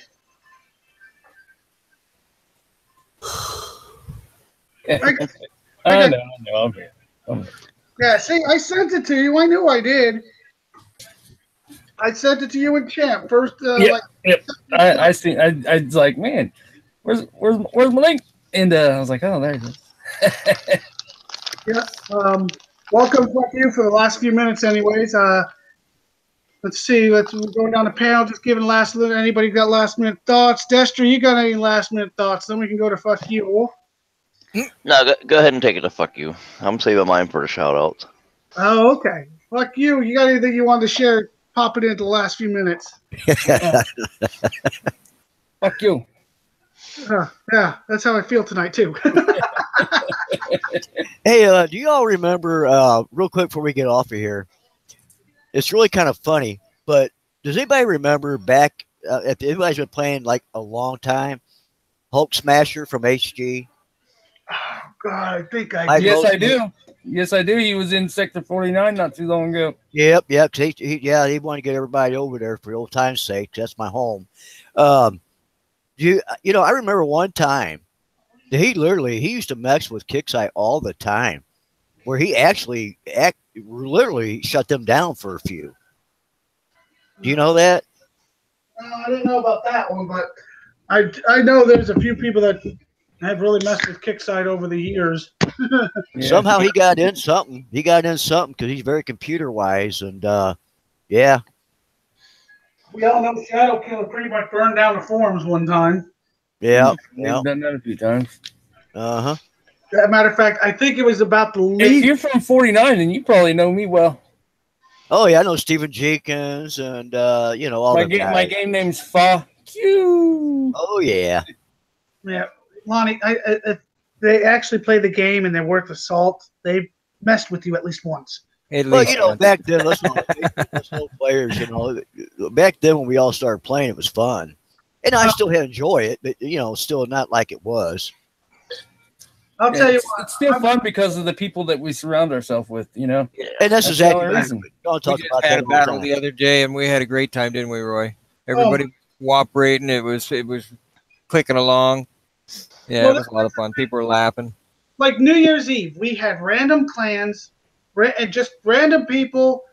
I know. Yeah, see, I sent it to you. I knew I did. I sent it to you and Champ first. Yep. I see. I was like, man, where's my link? And I was like, oh, there it is. Yeah. Welcome, fuck you, for the last few minutes, anyways. Let's see. We're going down the panel. Just giving last minute. Anybody got last minute thoughts? Destry, you got any last minute thoughts? Then we can go to fuck you. No, go ahead and take it to fuck you. I'm saving mine for the shout outs. Oh, okay. Fuck you. You got anything you wanted to share? Pop it into the last few minutes. Fuck you. Yeah, that's how I feel tonight too. Hey, do you all remember, real quick before we get off of here, it's really kind of funny, but does anybody remember back, if anybody's been playing like a long time, Hulk Smasher from HG? Oh, God, I think I did. Yes, I do. Yes, I do. He was in Sector 49 not too long ago. Yep. He wanted to get everybody over there for old time's sake. That's my home. You know, I remember one time he used to mess with Kickside all the time, where he actually literally shut them down for a few. Do you know that? I didn't know about that one, but I know there's a few people that have really messed with Kickside over the years. Yeah. Somehow he got in something. He got in something because he's very computer wise, and yeah. We all know Shadow Killer pretty much burned down the forums one time. Yeah, We've done that a few times. Uh-huh. As a matter of fact, I think it was about the league. If you're from 49, then you probably know me well. Oh yeah, I know Stephen Jenkins and you know all my the guys. My game name's Fuck You. Oh yeah. Yeah. Lonnie, if they actually play the game and they're worth the salt, they've messed with you at least once. At Well, least you know, once. back then, let's not us old players. You know, back then when we all started playing, it was fun, and I still enjoy it, but you know, still not like it was. I'll tell you It's, what. it's still fun because of the people that we surround ourselves with. You know, And that's That's the exactly only right. reason. Y'all We talk just about had that a all the battle time. the other day, and we had a great time, didn't we, Roy? Everybody cooperating. It was clicking along. Yeah, Well, it was a lot of fun. People were laughing. like New Year's Eve, we had random clans, and just random people.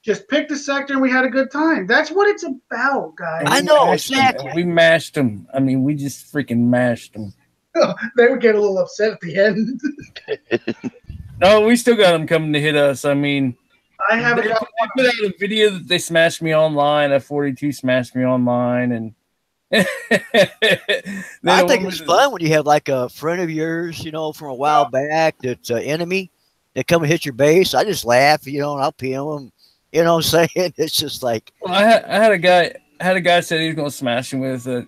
Just picked a sector and we had a good time. That's what it's about, guys. And I we know, mashed 'em, exactly. and we mashed them. I mean, we just freaking mashed them. They would get a little upset at the end. No, we still got them coming to hit us. I mean, I haven't they got put out a video that they smashed me online. A 42 smashed me online, and I think it's fun when you have like a friend of yours, you know, from a while back that's an enemy that come and hit your base. I just laugh, you know, and I'll PM them. You know what I'm saying? It's just like, Well, I had a guy said he was going to smash him with a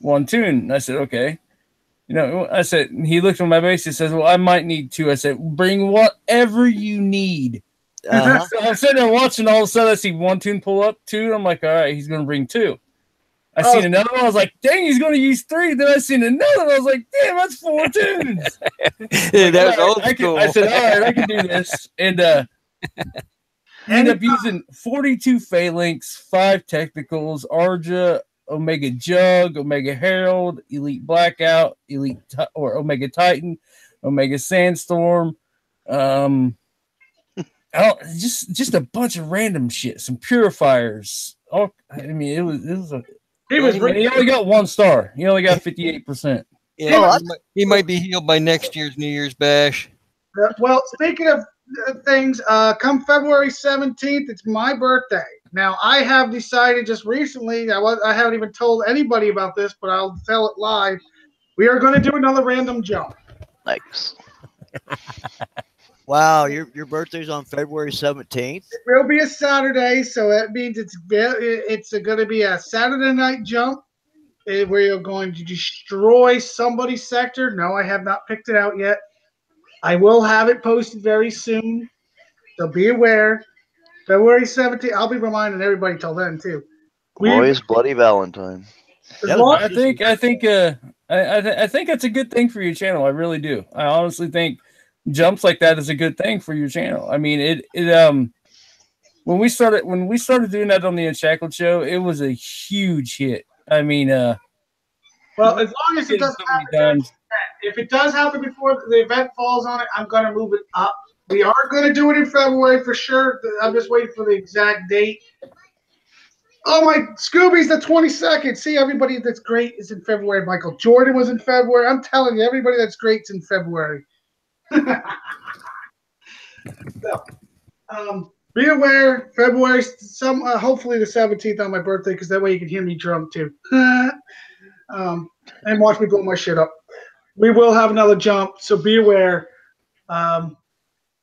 one tune. And I said, okay. You know, I said, he looked at my base. He says, well, I might need two. I said, bring whatever you need. uh-huh. So I'm sitting there watching. All of a sudden, I see one tune pull up two. I'm like, all right, he's going to bring two. I seen another one. I was like, dang, he's going to use three. Then I seen another one. I was like, damn, that's four tunes. Yeah, that was All old right, school. I said, all right, I can do this. And we ended up using 42 phalanx, 5 technicals, Arja, Omega Jug, Omega Herald, Elite Blackout, or Omega Titan, Omega Sandstorm. Just a bunch of random shit. Some purifiers. Oh, I mean, it was a. He was. And he only got 1 star. He only got 58%. Yeah, he might be healed by next year's New Year's bash. Well, speaking of things, come February 17th, it's my birthday. Now, I have decided just recently, I haven't even told anybody about this, but I'll tell it live. We are going to do another random jump. Nice. Wow, your birthday's on February 17th. It will be a Saturday, so that means it's going to be a Saturday night jump where you're going to destroy somebody's sector. No, I have not picked it out yet. I will have it posted very soon, so be aware. February 17th. I'll be reminding everybody till then too. Roy's Bloody Valentine. I think it's a good thing for your channel. I really do. I honestly think jumps like that is a good thing for your channel. I mean, when we started doing that on the Unshackled show, it was a huge hit. I mean, well, as long as it doesn't happen during the event. If it does happen before the event falls on it, I'm going to move it up. We are going to do it in February for sure. I'm just waiting for the exact date. Oh, my Scooby's the 22nd. See, everybody that's great is in February. Michael Jordan was in February. I'm telling you, everybody that's great's in February. So, be aware, February, hopefully the 17th on my birthday, because that way you can hear me drunk too. And watch me blow my shit up. We will have another jump, so be aware.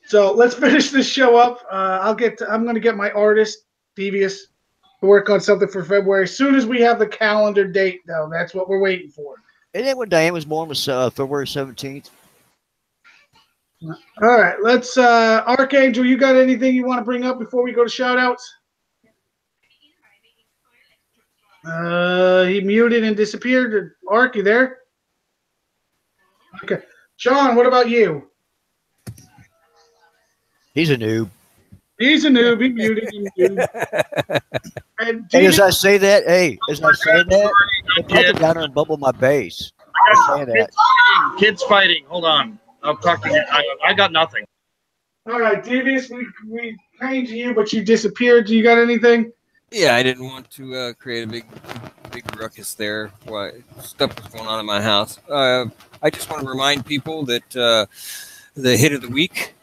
So let's finish this show up. I'm going to get my artist, Devious, to work on something for February. As soon as we have the calendar date, though, that's what we're waiting for. And then when Diane was born was February 17th. All right, let's Archangel, you got anything you want to bring up before we go to shout-outs? He muted and disappeared. Ark, you there? Okay. Sean, what about you? He's a noob. He's a noob. He muted and noob. And Hey, as I say that, they put down there and bubble my base. I say that. Kids fighting. Hold on. I'll talk to you. I got nothing. All right, Devious, we came to you, but you disappeared. Do you got anything? Yeah, I didn't want to create a big ruckus there. Why stuff was going on in my house. I just want to remind people that the hit of the week.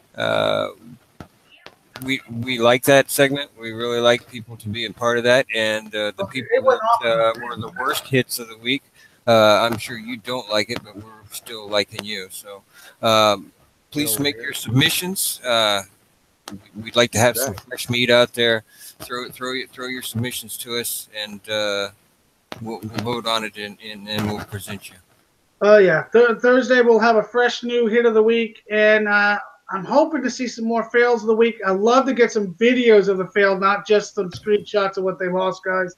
We like that segment. We really like people to be a part of that, and the people that were the worst hits of the week. I'm sure you don't like it, but we're still liking you. So please make your submissions. We'd like to have some fresh meat out there. Throw your submissions to us, and we'll vote on it, and we'll present you. Oh yeah, Thursday we'll have a fresh new hit of the week, and I'm hoping to see some more fails of the week. I love to get some videos of the fail, not just some screenshots of what they lost, guys.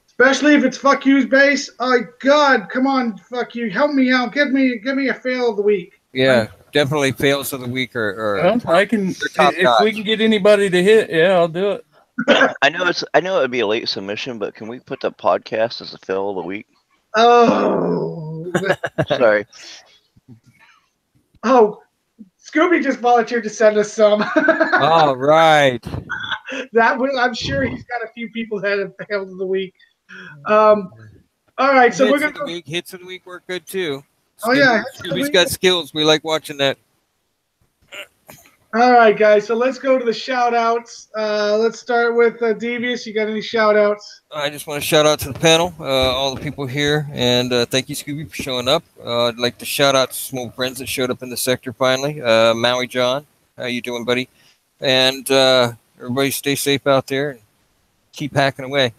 Especially if it's fuck you's base. Oh God, come on, fuck you, help me out. Give me a fail of the week. Yeah, definitely fails of the week Well, I can top if we can get anybody to hit. Yeah, I'll do it. I know it would be a late submission, but can we put the podcast as a fail of the week? Oh, Sorry. oh, Scooby just volunteered to send us some. All right. I'm sure he's got a few people that have failed of the week. All right, so we're Hits gonna of the go. week. Hits of the week work good too. Oh yeah, hits of the Scooby's week. got skills. We like watching that. All right, guys. So let's go to the shout outs. Let's start with Devious. You got any shout outs? I just want to shout out to the panel, all the people here, and thank you, Scooby, for showing up. I'd like to shout out to some old friends that showed up in the sector finally. Maui John, how you doing, buddy? And everybody stay safe out there and keep hacking away.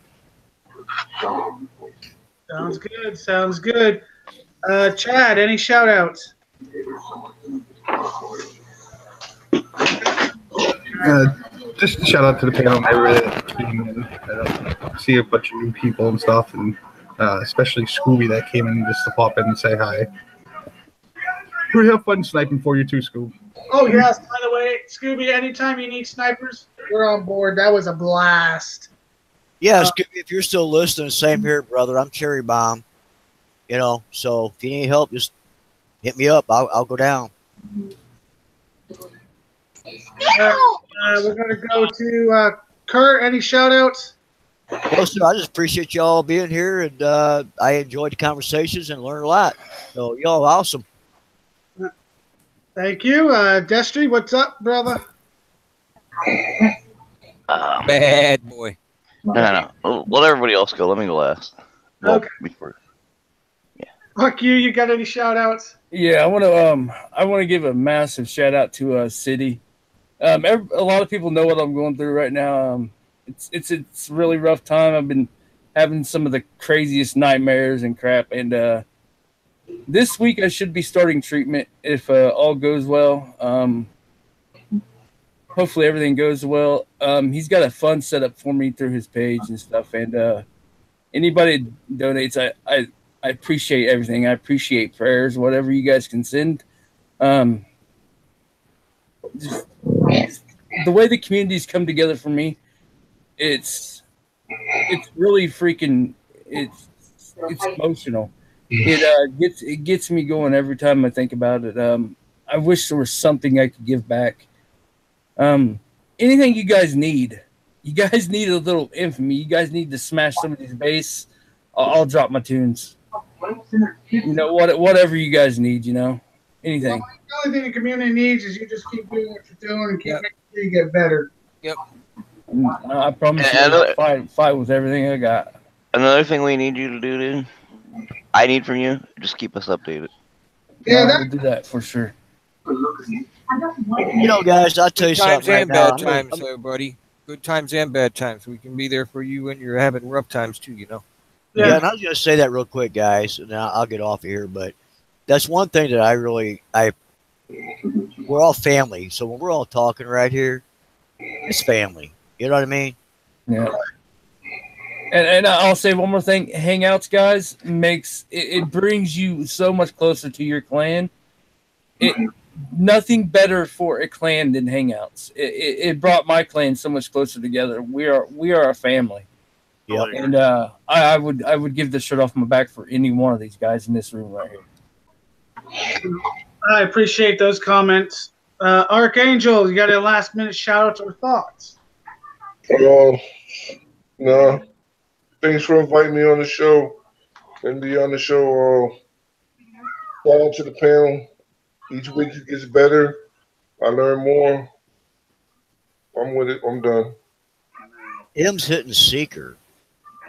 Sounds good. Sounds good. Chad, any shout outs? Just shout out to the panel. I really came in, see a bunch of new people and stuff, and especially Scooby that came in just to pop in and say hi. We have fun sniping for you too, Scoob. Oh yes. By the way, Scooby, anytime you need snipers, we're on board. That was a blast. Yeah, Scooby, if you're still listening, same here, brother. I'm Cherry Bomb. You know, so if you need help, just hit me up. I'll go down. We're gonna go to Kurt. Any shout outs? Well, sir, I just appreciate y'all being here, and I enjoyed the conversations and learned a lot. So y'all awesome. Thank you. Destry, what's up, brother? Bad boy. No. Let everybody else go. Let me go last. Well, Okay. before. Fuck you. You got any shout outs? Yeah, I want to give a massive shout out to City. A lot of people know what I'm going through right now. It's a really rough time. I've been having some of the craziest nightmares and crap, and this week I should be starting treatment if all goes well. Hopefully everything goes well. He's got a fund set up for me through his page and stuff, and anybody that donates, I appreciate everything. I appreciate prayers, whatever you guys can send. Just the way the communities come together for me, it's really freaking it's emotional. It gets me going every time I think about it. I wish there was something I could give back. Anything you guys need. You guys need a little infamy. You guys need to smash somebody's base. I'll drop my tunes. You know, whatever you guys need, you know, anything. The only thing the community needs is you just keep doing what you're doing and keep making sure you get better. Yep. I promise you, I'll fight with everything I got. Another thing we need you to do, dude. I need from you, just keep us updated. Yeah, we'll do that for sure. You know, guys, I'll tell you Good times something right and now. bad times, everybody. Good times and bad times. We can be there for you when you're having rough times too, you know. Yeah, and I was going to say that real quick, guys, and I'll get off of here. But that's one thing that we're all family. So when we're all talking right here, it's family. You know what I mean? Yeah. And I'll say one more thing. Hangouts, guys, it brings you so much closer to your clan. Nothing better for a clan than Hangouts. It brought my clan so much closer together. We are a family. Yeah. And I would give the shirt off my back for any one of these guys in this room right here. I appreciate those comments. Archangel, you got any last minute shout outs or thoughts? No. Thanks for inviting me on the show and be on the show. Shout out to the panel. Each week it gets better. I learn more. I'm with it. I'm done. M's hitting Seeker.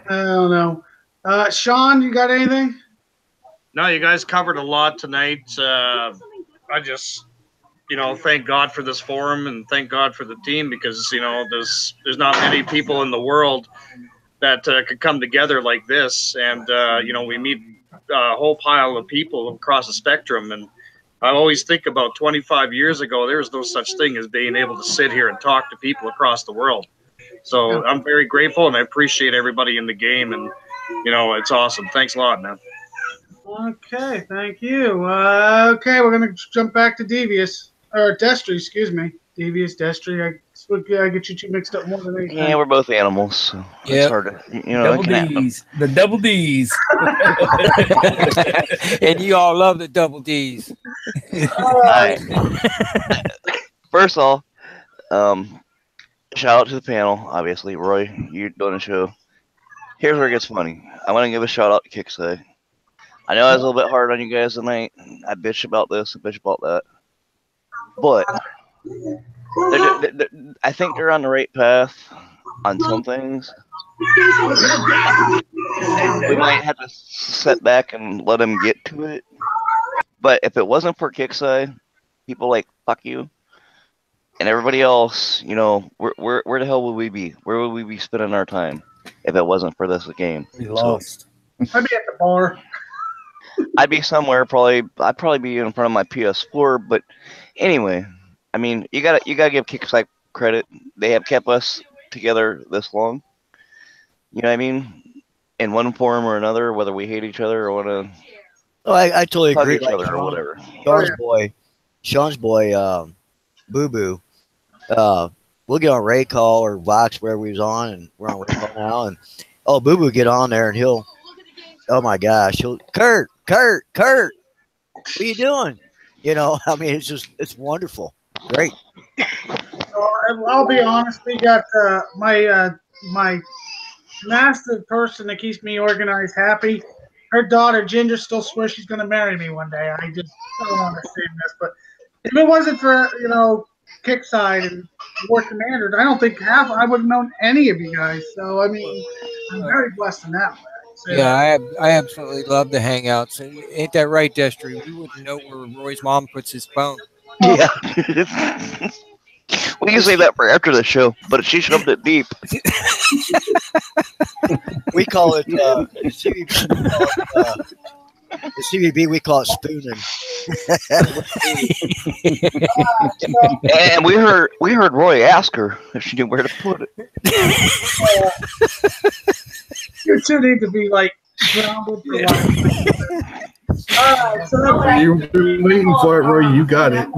I don't know. Sean, you got anything? No, you guys covered a lot tonight. I just, thank God for this forum and thank God for the team because, there's not many people in the world that could come together like this. And, we meet whole pile of people across the spectrum. And I always think about 25 years ago, there was no such thing as being able to sit here and talk to people across the world. So I'm very grateful, and I appreciate everybody in the game. And, you know, it's awesome. Thanks a lot, man. Okay, thank you. Okay, we're going to jump back to Devious. Or Destry, excuse me. Devious, Destry. I get you two mixed up more than anything. Yeah, we're both animals, so it's hard to, you know, Double it can happen. D's. The double D's. And you all love the double D's. All right. First off, shout out to the panel, obviously. Roy, you're doing the show. Here's where it gets funny. I want to give a shout out to Kickside. I know I was a little bit hard on you guys tonight. I bitch about this, I bitch about that. But I think they're on the right path on some things. We might have to sit back and let them get to it. But if it wasn't for Kickside, people like fuck you and everybody else, you know, where the hell would we be? Where would we be spending our time if it wasn't for this game? We lost. I'd be at the bar. I'd be somewhere I'd probably be in front of my PS4. But anyway, I mean, you gotta give Kickside credit. They have kept us together this long. You know what I mean? In one form or another, whether we hate each other or want to. Oh, I totally hug agree. each other or whatever. Sean's boy, Boo Boo. We'll get on Ray Call or Vox wherever we was on, and we're on Ray Call now. And Boo Boo get on there, and he'll, oh my gosh, Kurt, what are you doing? You know, I mean, it's wonderful, great. I'll be honest. We got my master person that keeps me organized, happy. Her daughter Ginger still swears she's going to marry me one day. I just don't understand this. But if it wasn't for Kickside and War Commanders, I don't think I would have known any of you guys. So I mean, I'm very blessed in that way. Yeah, I absolutely love the hangouts. Ain't that right, Destry? We wouldn't know where Roy's mom puts his phone. Yeah. We can save that for after the show, but she shoved it deep. We call it the CVB. We call it spooning. And we heard Roy ask her if she knew where to put it. You two need to be like grounded for life. You were waiting for it, Roy. You got it.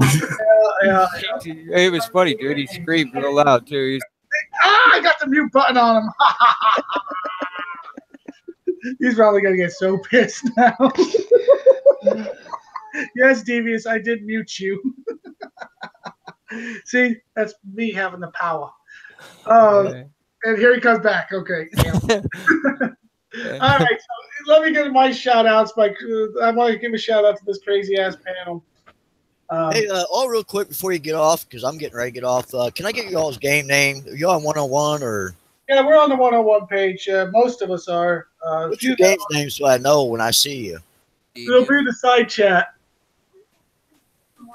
Yeah. It was funny, dude. He screamed real loud too. He's, I got the mute button on him. He's probably gonna get so pissed now. Yes, Devious, I did mute you. See, that's me having the power. And here he comes back. Okay. All right, so let me give my shout outs. I want to give a shout out to this crazy ass panel. Hey, all real quick before you get off, because I'm getting ready to get off. Can I get you all's game name? Are you on 101 or? Yeah, we're on the 101 page. Most of us are. What's your game name so I know when I see you? It'll be the side chat.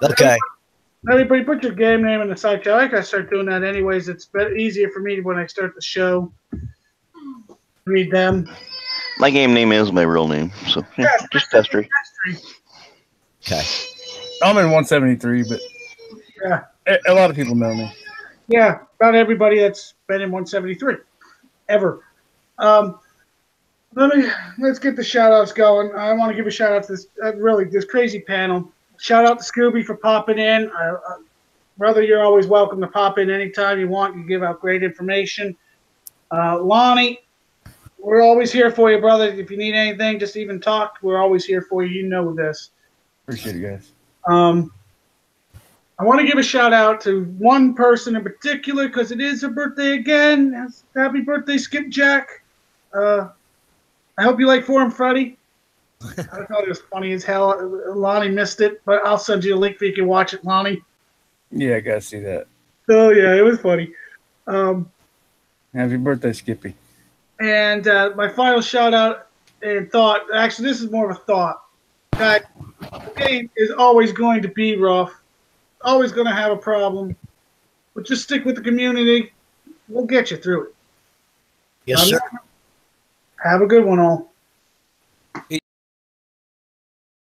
Okay. Everybody put your game name in the side chat. I gotta start doing that anyways. It's easier for me when I start the show. Read them. My game name is my real name, so yeah, just Destry. Okay. I'm in 173, but yeah, a lot of people know me. Yeah, about everybody that's been in 173 ever. Let's get the shout outs going. I want to give a shout out to this crazy panel. Shout out to Scooby for popping in. Brother, you're always welcome to pop in anytime you want. You give out great information. Lonnie, we're always here for you, brother. If you need anything, just even talk. We're always here for you. You know this. Appreciate it, guys. I want to give a shout out to one person in particular because it is her birthday again. Happy birthday, Skipjack. I hope you like Forum Freddy. I thought it was funny as hell. Lonnie missed it, but I'll send you a link so you can watch it, Lonnie. Yeah, I gotta see that. Oh yeah, it was funny. Happy birthday, Skippy. And my final shout out and thought. Actually, this is more of a thought. Guys, the game is always going to be rough. Always going to have a problem. But just stick with the community. We'll get you through it. Yes, sir. Have a good one, all.